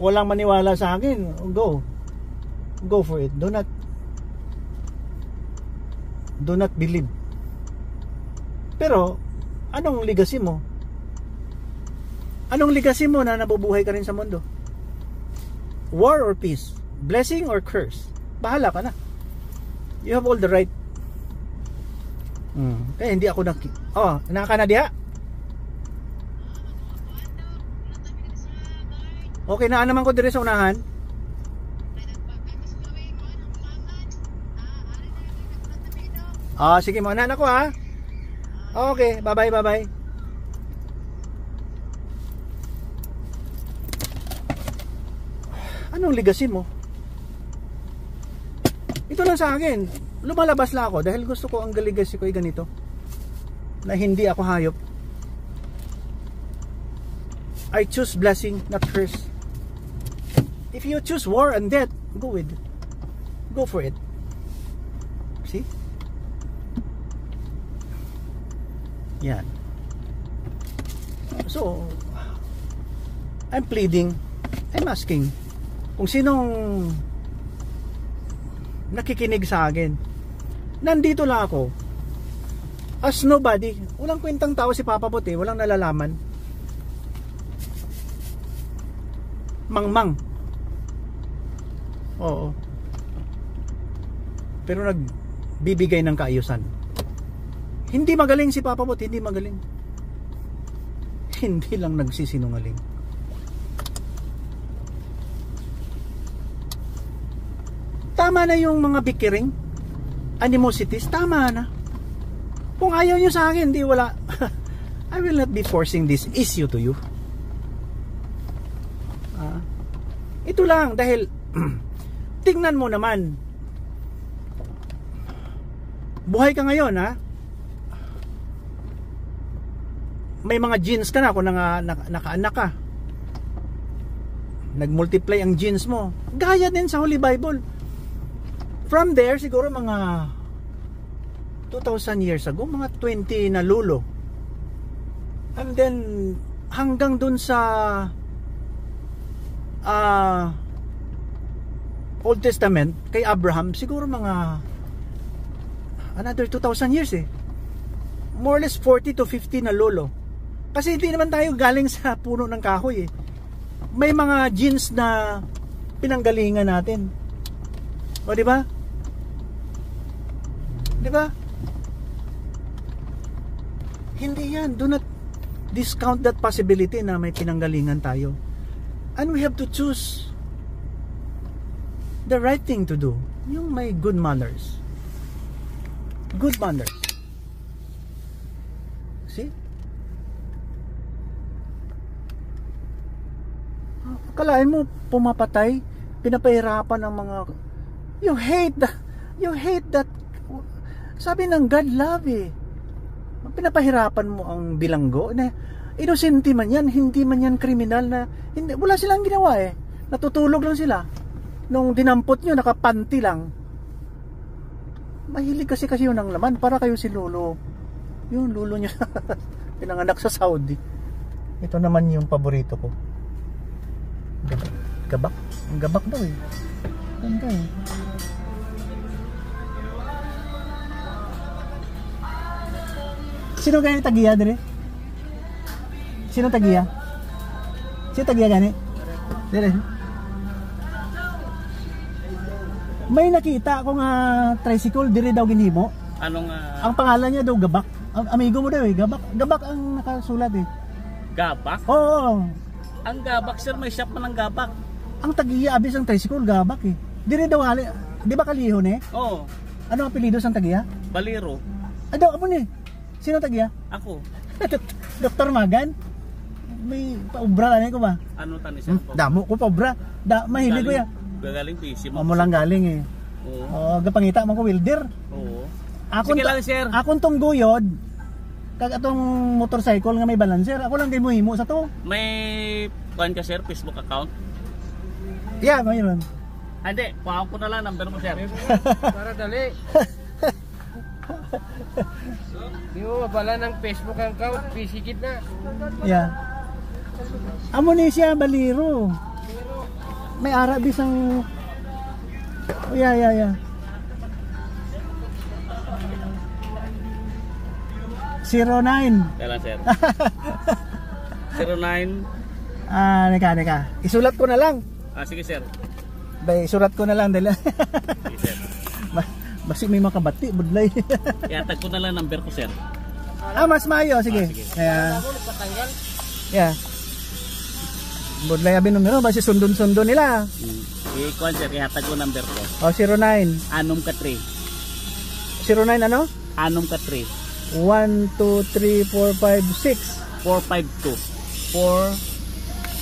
maniwala sa akin, go for it. Do not believe. Pero anong legacy mo? Anong legacy mo na nabubuhay ka rin sa mundo? War or peace? Blessing or curse? Bahala ka na. You have all the right. Kaya hindi ako naka na diha. Okay na naman ko dire sa unahan. Sige mo, anak ko ha. Okay, bye bye. Anong legacy mo? Ito lang sa akin. Lumalabas lang ako dahil gusto ko ang legacy ko ay ganito. Na hindi ako hayop. I choose blessing, not curse. If you choose war and death, go for it. See? Yan. So, I'm pleading, I'm asking kung sinong nakikinig sa akin. Nandito lang ako as nobody. Walang kwentang tao si Papa Bote, walang nalalaman. Mangmang. Oo. Pero nagbibigay ng kaayusan. Hindi magaling si Papa Bote, hindi magaling. hindi lang nagsisinungaling. Tama na yung mga bickering, animosities, tama na. Kung ayaw nyo sa akin, di wala. I will not be forcing this issue to you. Ito lang, dahil tingnan mo naman, buhay ka ngayon, ha? May mga genes ka na kung nakaanak ka. Nag-multiply ang genes mo. Gaya din sa Holy Bible. From there, siguro mga 2,000 years ago, mga 20 na lulo. And then, hanggang dun sa Old Testament, kay Abraham, siguro mga another 2,000 years eh. More or less 40 to 50 na lolo. Kasi hindi naman tayo galing sa puno ng kahoy eh. May mga genes na pinanggalingan natin. O di ba? Di ba? Hindi yan. Do not discount that possibility na may pinanggalingan tayo. And we have to choose the right thing to do. Yung may good manners. Good manners. See? Kalain mo pumapatay, pinapahirapan ng mga you hate that sabi ng God love eh. Pinapahirapan mo ang bilanggo na inosente man yan, hindi man yan kriminal na hindi, wala silang ginawa eh. Natutulog lang sila. Nung dinampot nyo, nakapanti lang. Mahilig kasi yun ang laman. Para kayo si Lolo. Yung Lolo nyo pinanganak sa Saudi. Ito naman yung paborito ko. Gabak. Ang gabak daw eh. Ganda eh. Sino gani tagiya dire? Sino tagiya? Sino tagiya gani? Dire. May nakita akong tricycle dire daw ginhimo. Anong Ang pangalan niya daw Gabak. Ang amigo mo daw eh, Gabak. Gabak ang nakasulat eh. Gabak? Oo. Ang Gabak sir, may shop man ng Gabak. Ang tagiya abis ang tricycle Gabak eh. Dire daw hali. Di ba kalihon eh? Oo. Ano ang apelyido sa tagiya? Baliro. Daw amo ni. Sino tagiya? Ako. Dr. Magan? May paubra na ko ba? Ano tani sir? Damo ko paubra. Mahilig ko yan. Gagaling PC mo. Mo lang galing eh. Oo. Gapangita man ko welder. Oo. Akon Sige lang sir. Akon tong guyod. Kag atong motorcycle nga may balancer. Ako lang din mo himo sa to. May kuan ka sir, Facebook account? Yeah, mayroon. Hindi, kuha ko na lang number mo sir. Para dali. Di mo mabala ng Facebook account, pisikit na. Yeah. Amo ni siya baliro. May Arabis ang yeah. 09. Kailan sir? 09. Neka. Isulat ko na lang. Sige sir. Bay, isulat ko na lang dahil Sige sir. basi may makabati, budlay. Iatag ko na lang number ko sir. Mas mayo, sige. Sige. Kaya, yeah. Budlay abin numero, basi sundon-sundon nila. Kuan sir, ihatag ko number ko. 09. Anom ka 3. 09 ano? Anom ka 3. 1, 2, 3, 4, 5, 6. 452. 4,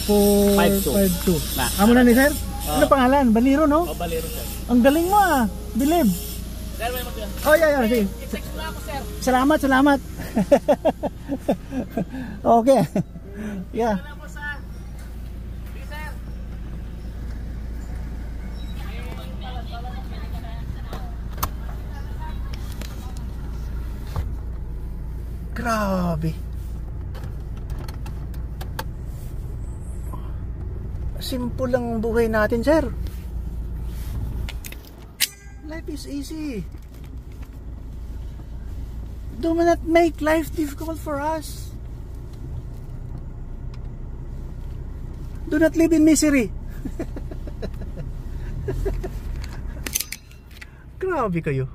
5, 2. Na. Amo na ni sir? Ano pangalan? Baliro, no? O Baliro sir. Ang galing mo ah. Believe. Sir, may mag- Oh, yeah. Sige. I-text mo ako sir. Salamat. Okay. Yeah. Alam mo sa. Sige sir. Grabe. Simple lang ang buhay natin, sir. Life is easy. Do not make life difficult for us. Do not live in misery. Grabe kayo.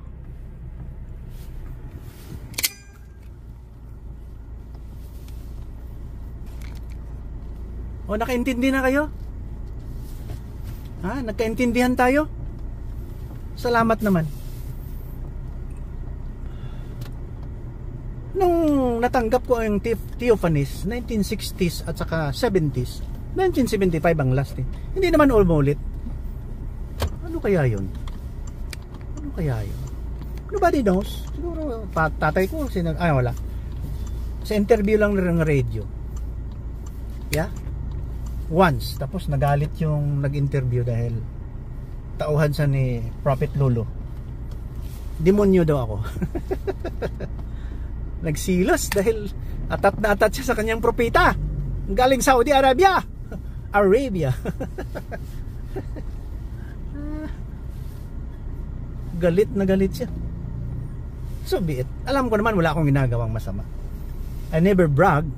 O nakaintindi na kayo? Ha? Nagkaintindihan tayo? Salamat naman. Nung natanggap ko ang Theophanes 1960s at saka 70s, 1975 ang last eh. Hindi naman umulit. Ano kaya yun? Ano kaya yun? Nobody knows. Siguro tatay ko wala. Sa interview lang ng radio. Yeah? Once. Tapos nagalit yung nag-interview dahil tauhan sa ni Prophet Lolo. Demonyo daw ako. Nagsilos dahil atat na atat siya sa kanyang propeta. Galing Saudi Arabia. Galit na galit siya. So be it. Alam ko naman wala akong ginagawang masama. I never brag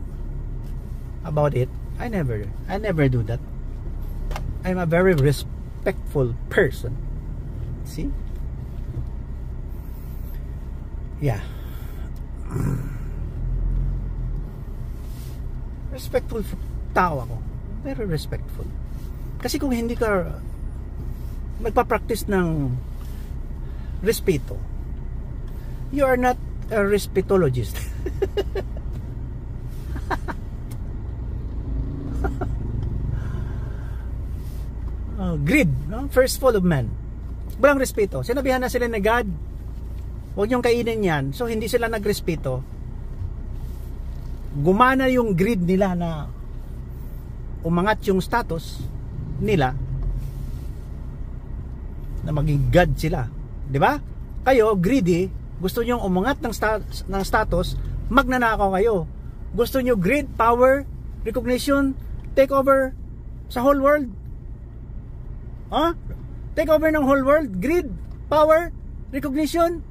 about it. I never do that. I'm a very respectful person. See? Yeah. Respectful tao ako. Very respectful. Kasi kung hindi ka magpa-practice ng respeto, you are not a respectologist. Greed, no? First fall of man. Walang respeto. Sinabihan na sila ni God, huwag niyong kainin yan. So hindi sila nagrespeto. Gumana yung greed nila na umangat yung status nila na maging God sila. 'Di ba? Kayo greedy, gusto niyo umangat ng status, magnanakaw kayo. Gusto niyo greed, power, recognition, take over sa whole world. Take over ng whole world, greed, power, recognition,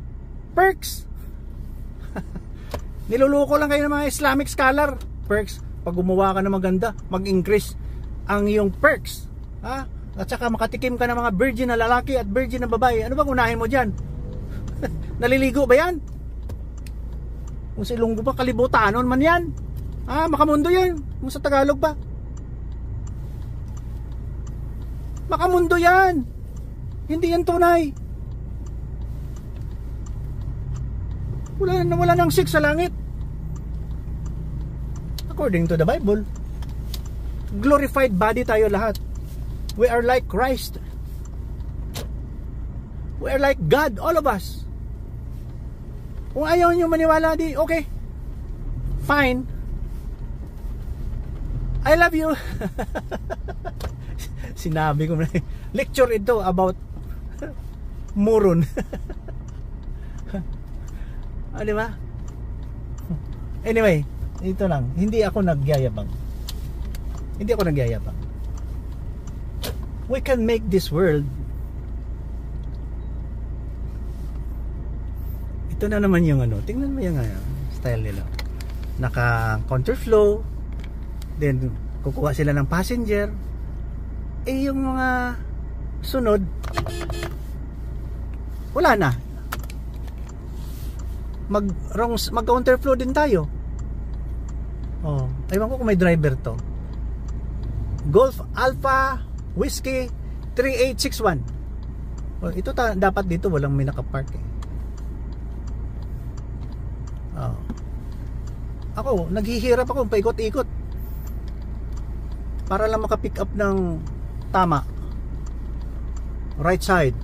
perks. Niluluko lang kayo ng mga Islamic scholar. Perks, pag gumawa ka na maganda, mag-increase ang iyong perks. At saka makatikim ka ng mga virgin na lalaki at virgin na babae. Ano bang unahin mo dyan? Naliligo ba yan? Kung sa Ilonggo pa, kalibutanon man yan. Makamundo yan. Kung sa Tagalog pa, makamundo yan. Hindi yan tunay. Wala nang sex sa langit. According to the Bible, glorified body tayo lahat. We are like Christ. We are like God, all of us. Kung ayaw nyo maniwala, di okay, fine. I love you. Sinabi ko na lecture ito about Muron. Di ba? Anyway, ito lang. Hindi ako nagyayabang. We can make this world. Ito na naman yung tingnan mo yung style nila. Naka counterflow, then kukuha sila ng passenger. Yung mga sunod, wala na. Mag counterflow din tayo. Ewan ko kung may driver to. Golf Alpha Whiskey 3861. Ito dapat dito walang may nakapark eh. Ako, naghihirap ako paikot-ikot para lang maka-pick up ng tama. Right side.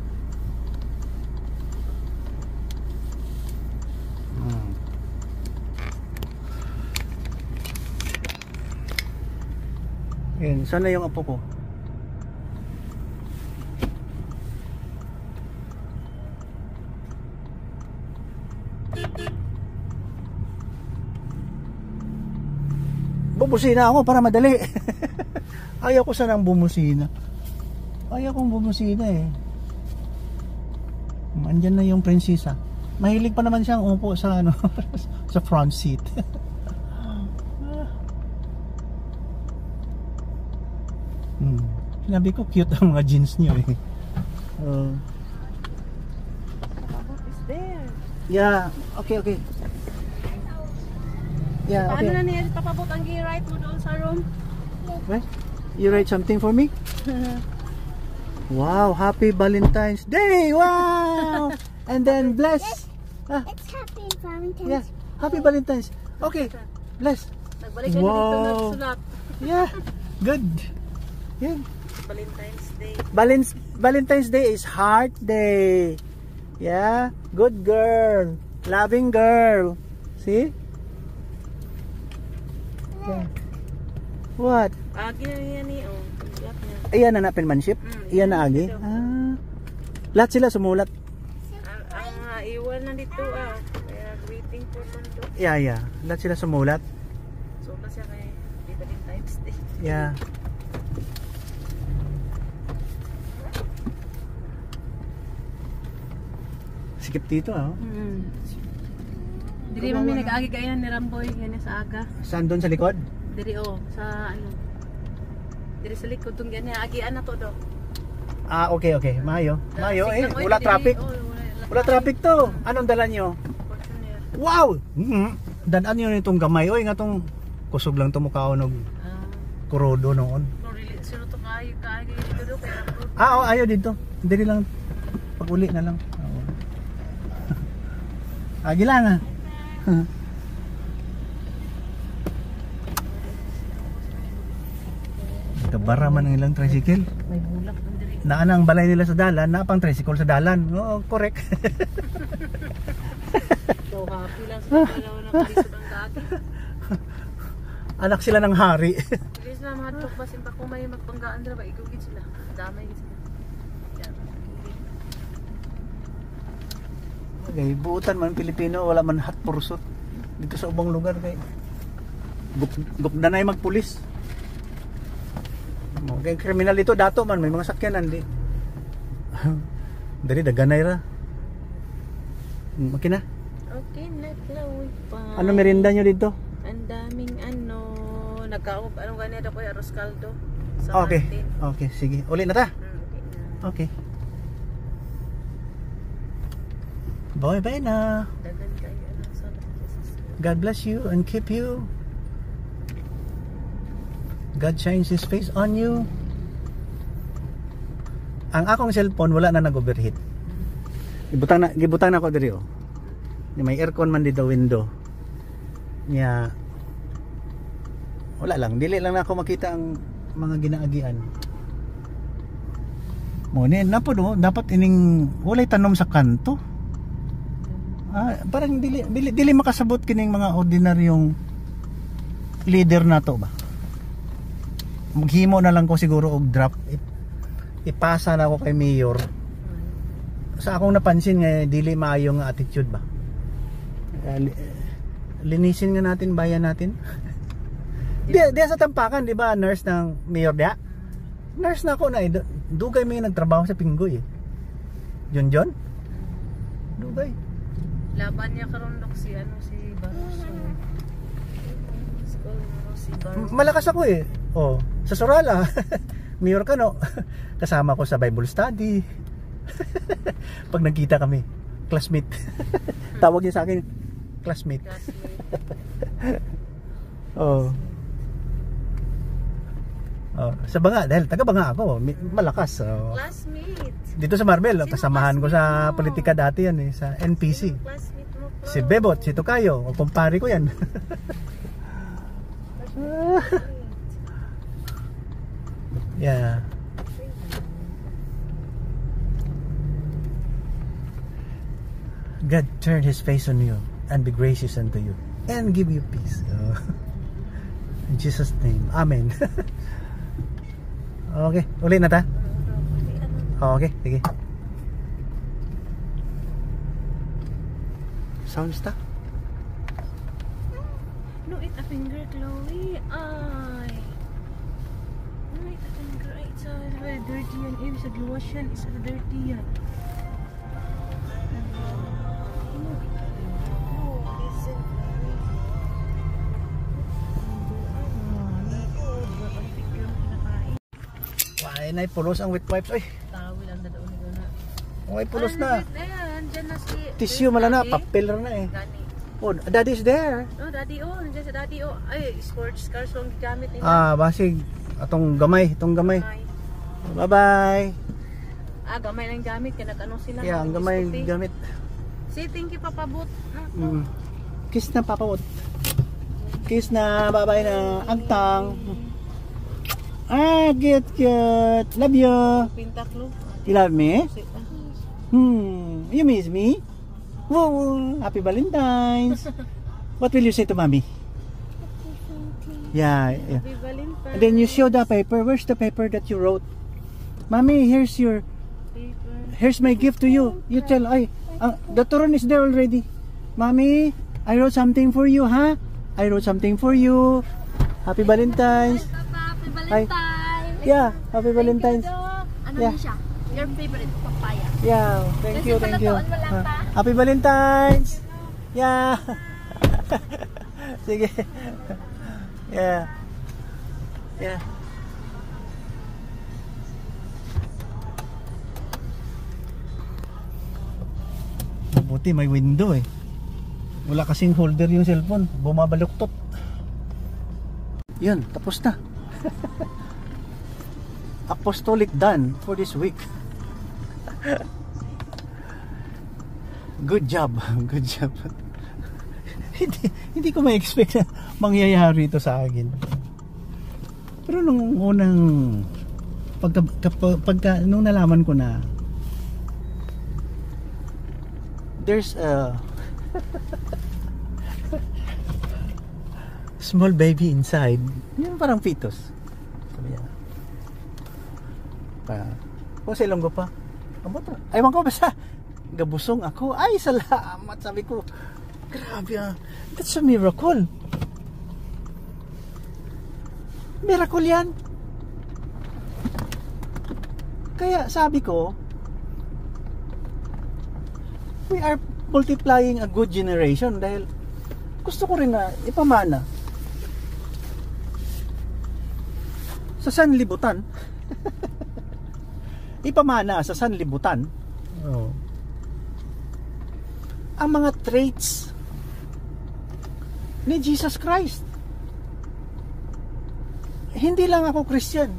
Yan, sana yung apo ko. Bumusina ako para madali. Ayaw ko sanang bumusina. Ayaw kong bumusina eh. Andyan na yung prinsesa. Mahilig pa naman siyang umupo sa sa front seat. Sinabi ko cute ang mga jeans niyo eh. What is there? Yeah, okay. Yeah, Paano okay. na niya papabot ang gi-right mo doon sa room? What? You write something for me? Wow, happy Valentine's Day! Wow! And then bless. It's happy Valentine's. Yeah, happy Valentine's. Okay, bless. Nagbalik ka na dito Wow. nagsulat. Yeah, good. Yeah. Valentine's Day. Valentine's Day is Heart Day. Yeah, good girl. Loving girl. See? Yeah. What? Yan ni oh. Black niya. Ayan na penmanship? Iyan na agi? dito. Ah. Lahat sila sumulat. Ang iwan na dito Kaya greeting for mundo. Yeah. Lahat sila sumulat. So na siya kay Valentine's Day. Yeah. Sikip dito Diri man may nag-agi kayo ni Ramboy yan sa aga. Saan doon sa likod? Diri sa ano. Diri sa likod tong ganyan agian na to do. Ah, okay. Mayo. Signal oil, Wala diri. traffic. Wala Wala traffic to. Anong dala nyo? Fortuner. Wow! Danan yun itong gamay. Oy, nga tong kusog lang tumukao ng kurodo noon. No really sino to kayo dito do kay Ramboy. Ayaw dito. Dili lang. Pag uli na lang. Agi lang Kabara man ang ilang tricycle. May bulak man diri. Naanang balay nila sa dalan, napang tricycle sa dalan. Oo, correct. So happy lang sa dalawa na kalisod ang dati. Anak sila ng hari. Bilis na mga tok basin pa kung may magpanggaan dira ba igugid sila. Damay gid sila. Yan. Okay, buutan man Pilipino, wala man hot pursuit dito sa ubang lugar kay gupdanay magpulis. Okay, kriminal dito dato man may mga sakyanan di. Dali daganay ra. Makina. Okay, naglawi pa. Ano merienda nyo dito? Ang daming nagkaob anong ganito ko arroz caldo sa Okay. Martin. Okay, sige. Uli na ta. Okay na. Okay. Bye-bye na. Dagan kayo sa God bless you and keep you. God shines His face on you. Ang akong cellphone wala na nag-overheat. Gibutang na ako diri May aircon man dito window. Nya wala lang, dili lang na ako makita ang mga ginaagian. Mo ni napod dapat ining walay tanom sa kanto. Parang dili makasabot kining mga ordinaryong leader nato ba. Maghimo na lang ko siguro og drop. Ipasa na ako kay mayor. Sa akong napansin nga dili maayo nga attitude ba. Linisin nga natin bayan natin. Di sa tampakan, di ba, nurse ng mayor dia? Nurse na ako na dugay may nagtrabaho sa Pinggoy John? Dugay. Laban niya karon dok si Barroso. Si Barroso. Malakas ako sa Sorala. Mayor ka no. Kasama ko sa Bible study. Pag nagkita kami, classmate. Tawag niya sa akin, classmate. Sa Banga, dahil taga Banga ako, malakas. Classmate. Dito sa Marbel, kasamahan ko sa politika dati yan sa NPC. Classmate mo po. Si Bebot, si Tokayo, o kumpare ko yan. Yeah. God turn His face on you and be gracious unto you and give you peace. In Jesus' name, Amen. Okay, uli na ta? Okay, sige. Sound stop? No, eat a finger, Chloe. Ay. No, eat a finger. It's very dirty yan. Ibig sa giwash yan. It's dirty yan. Ay, pulos ang wet wipes. Ay, Tawil ang dadaon na. ay pulos na. Ayan, dyan na si... Tissue mala na, papel na Gani. Oh, daddy's there. Oh, daddy, oh. Nandiyan sa daddy, oh. Ay, sports cars ang gamit nila. Basig. Itong gamay. Gamay. Bye-bye. Gamay lang gamit. Kanag-ano sila. Yeah, ang gamay Biskuti. gamit. Say thank you, Papa Boot. Kiss na, Papa. Kiss na. Bye-bye na. Agtang. Cute. Love you. Pintaklo. You love me? You miss me? Woo! Happy Valentine's. What will you say to mommy? Yeah. Happy Valentine's. And then you show the paper. Where's the paper that you wrote? Mommy, here's my gift to you. You tell, the turon is there already. Mommy, I wrote something for you, huh? I wrote something for you. Happy Valentine's. Happy Hi. Valentine's. Yeah, happy Valentine's. Ano Yeah. siya? Your favorite papaya. Yeah, thank you. Palatawan mo lang pa. Happy Valentine's. Yeah. Sige. Yeah. Mabuti may window eh. Wala kasing holder yung cellphone. Bumabaluktot. Yun, tapos na. Apostolic done for this week. Good job. hindi ko ma-expect na mangyayari ito sa akin. Pero nung unang nung nalaman ko na there's a small baby inside, yung parang fetus. Sabi niya. Kung sa ilonggo pa. Aywan ko basta gabusong ako. Ay, salamat. Sabi ko, grabe that's a miracle. Miracle yan. Kaya sabi ko, we are multiplying a good generation dahil gusto ko rin na ipamana sa sanlibutan. Ipamana sa sanlibutan ang mga traits ni Jesus Christ. Hindi lang ako Christian.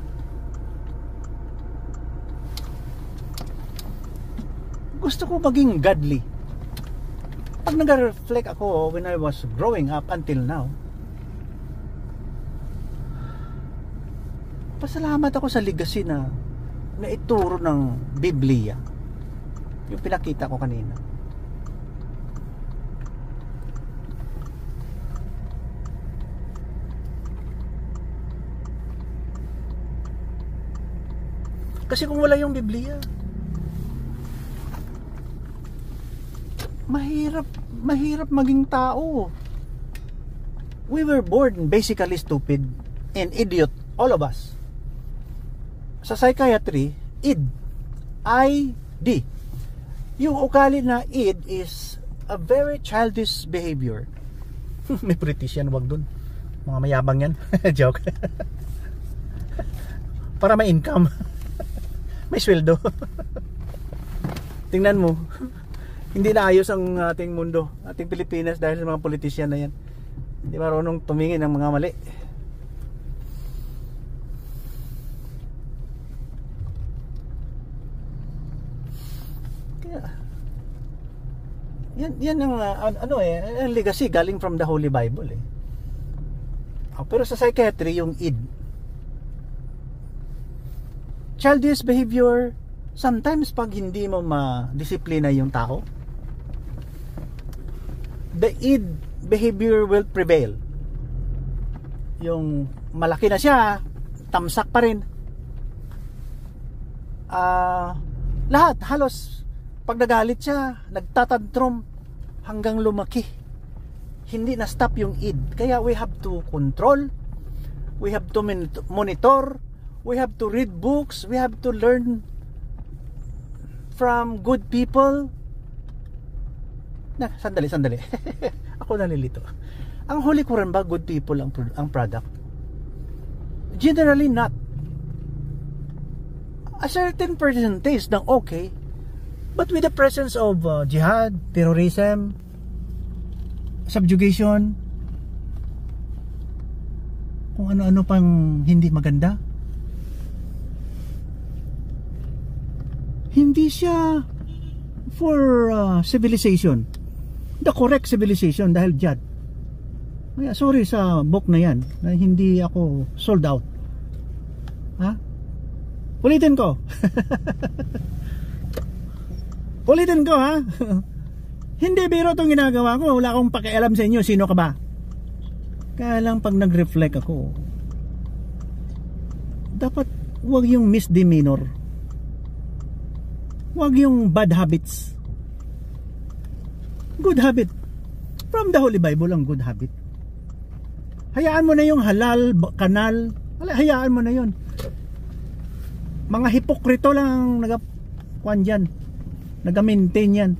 Gusto ko maging godly. Pag nag-reflect ako when I was growing up until now, pasalamat ako sa legacy na ituro ng Biblia. Yung pinakita ko kanina. Kasi kung wala yung Biblia, mahirap maging tao. We were born basically stupid and idiot, all of us. Sa psychiatry, ID. Yung ugali na id is a very childish behavior. May British yan, wag dun. Mga mayabang yan. Joke. Para may income. May sweldo. Tingnan mo. Hindi na ayos ang ating mundo, ating Pilipinas dahil sa mga politician na yan. Hindi marunong tumingin ng mga mali. Kaya yan ang ang legacy galing from the Holy Bible eh. Pero sa psychiatry yung id, childish behavior, sometimes pag hindi mo ma-disiplina yung tao, the id behavior will prevail. Yung malaki na siya, tamsak pa rin. Lahat, halos pag nagalit siya, nagtatantrum hanggang lumaki. Hindi na stop yung id. Kaya we have to control, we have to monitor, we have to read books, we have to learn from good people. Sandali. Ako nalilito. Ang Holy Quran ba good people ang product? Generally not. A certain percentage ng okay, but with the presence of jihad, terrorism, subjugation, kung ano-ano pang hindi maganda. Hindi siya for civilization, the correct civilization, dahil jad. Kaya sorry sa book na yan na hindi ako sold out. Ha? Ulitin ko. Ulitin ko, ha. Hindi biro itong ginagawa ko. Wala akong pakialam sa inyo. Sino ka ba? Kaya lang pag nag-reflect ako, dapat wag yung misdemeanor, wag yung bad habits. Good habit from the Holy Bible, ang good habit. Hayaan mo na yung halal, kanal, hayaan mo na yun. Mga hipokrito lang ang nag-kwan dyan, nag-maintain yan.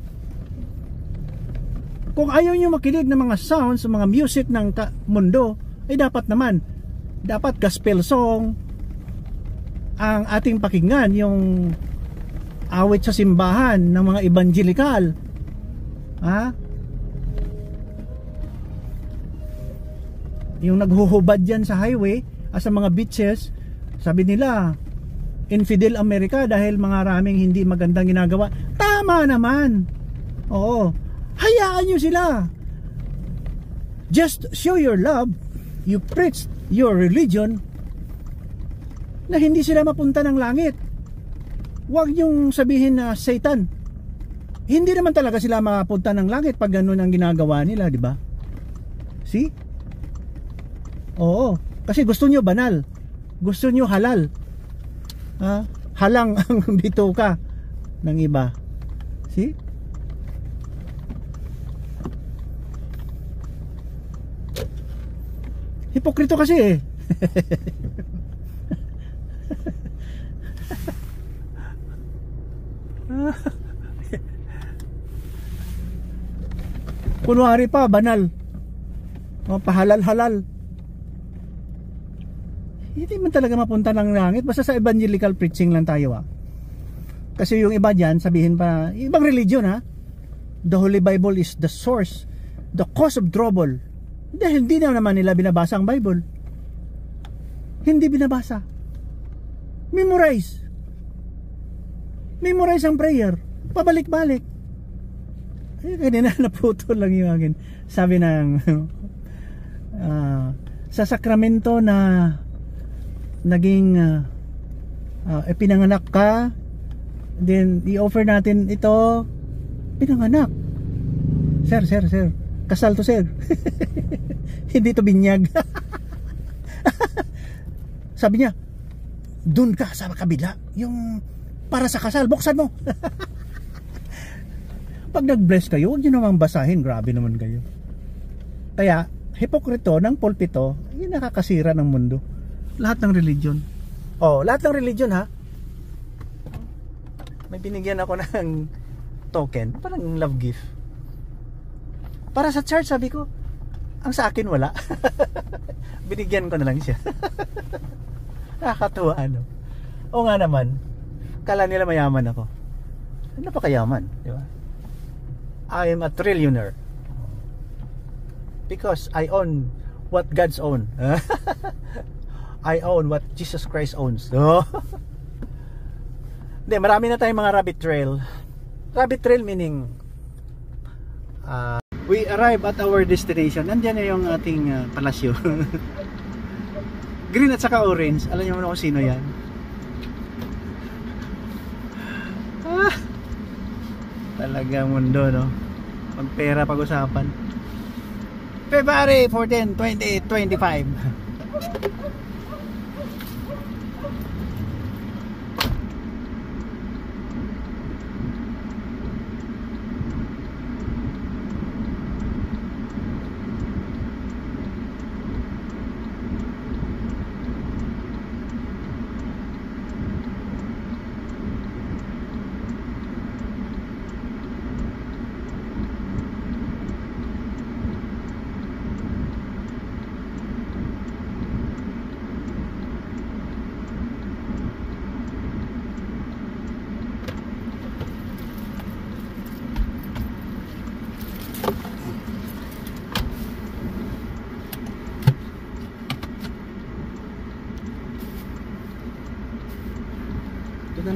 Kung ayaw nyo makinig ng mga sounds, mga music ng mundo, ay dapat naman, dapat gospel song ang ating pakinggan, yung awit sa simbahan ng mga evangelical. Ha? Yung naghuhubad dyan sa highway, sa mga beaches, sabi nila, infidel America dahil mga raming hindi magandang ginagawa. Tama naman. Oo. Hayaan nyo sila. Just show your love. You preach your religion na hindi sila mapunta ng langit. Huwag yung sabihin na Satan. Hindi naman talaga sila mapunta ng langit pag ganun ang ginagawa nila, di ba? See? Oo. Kasi gusto nyo banal. Gusto nyo halal. Ha? Halang ang bituka ng iba. See? Hipokrito kasi eh. Kunwari pa banal, pahalal-halal. Hindi man talaga mapunta ng langit. Basta sa evangelical preaching lang tayo, ha. Kasi yung iba dyan, sabihin pa, ibang religion, ha, the Holy Bible is the source, the cause of trouble. Dahil hindi na naman nila binabasa ang Bible. Hindi binabasa. Memorize. Memorize ang prayer. Pabalik-balik. Ay, kanina naputol lang yung akin. Sabi ng sa sakramento na naging pinanganak ka, then i-offer natin ito, pinanganak. Sir, kasal to, sir. Hindi to binyag. Sabi niya, dun ka sa kabila, yung para sa kasal, buksan mo. Pag nag-bless kayo, huwag nyo namang basahin. Grabe naman kayo. Kaya, hipokrito ng pulpito, yun nakakasira ng mundo. Lahat ng religion. Oh, lahat ng religion, ha. May binigyan ako ng token, parang love gift. Para sa church, sabi ko, ang sa akin wala. Binigyan ko na lang siya. Nakakatuwa, ano. O nga naman, kala nila mayaman ako. Napakayaman, di ba? I am a trillionaire because I own what God's own. I own what Jesus Christ owns. Hindi, marami na tayong mga rabbit trail. Rabbit trail meaning we arrive at our destination. Nandiyan na yung ating palasyo. Green at saka orange. Alam niyo kung sino yan? Talagang mundo, no? Pagpera pag-usapan. February 14, 2025.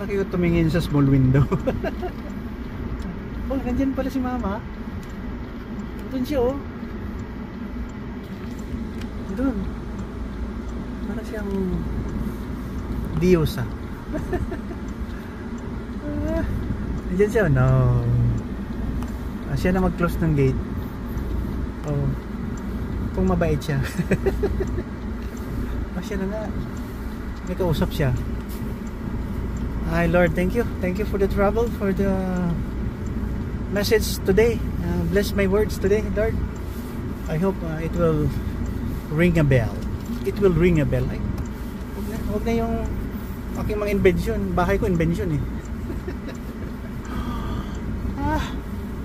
Nakakikot tumingin sa small window. Oh, nandyan pala si mama. Doon siya oh. Doon. Para siyang Diyos ah. Nandyan siya oh. No. Siya na mag-close ng gate. Oh. Kung mabait siya. Siya na nga. May kausap siya. Ay Lord, thank you. Thank you for the travel, for the message today. Bless my words today, Lord. I hope it will ring a bell. It will ring a bell. Ay, huwag na yung aking mga invention. Bahay ko invention eh.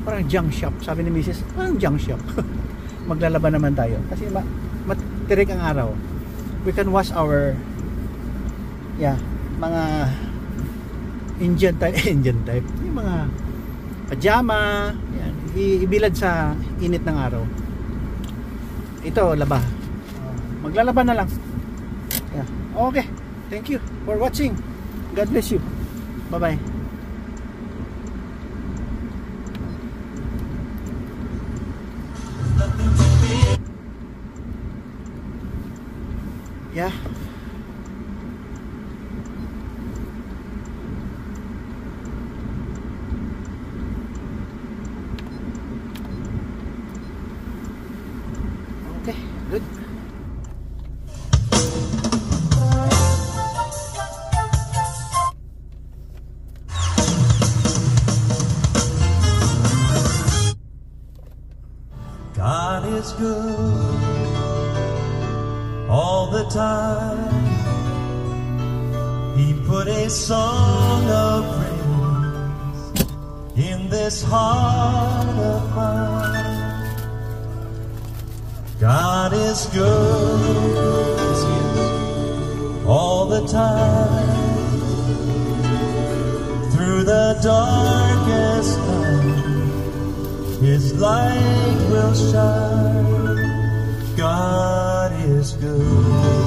Parang junk shop. Sabi ni Mrs. Parang junk shop. Maglalaba naman tayo. Kasi matirik ang araw. We can wash our mga Indian type. Yung mga pajama. Yan. Ibilad sa init ng araw. Ito, laba. Maglalaba na lang. Yeah. Okay. Thank you for watching. God bless you. Bye-bye. Yeah. Okay, good. God is good all the time. He put a song of praise in this heart of mine. God is good all the time. Through the darkest night, His light will shine. God is good.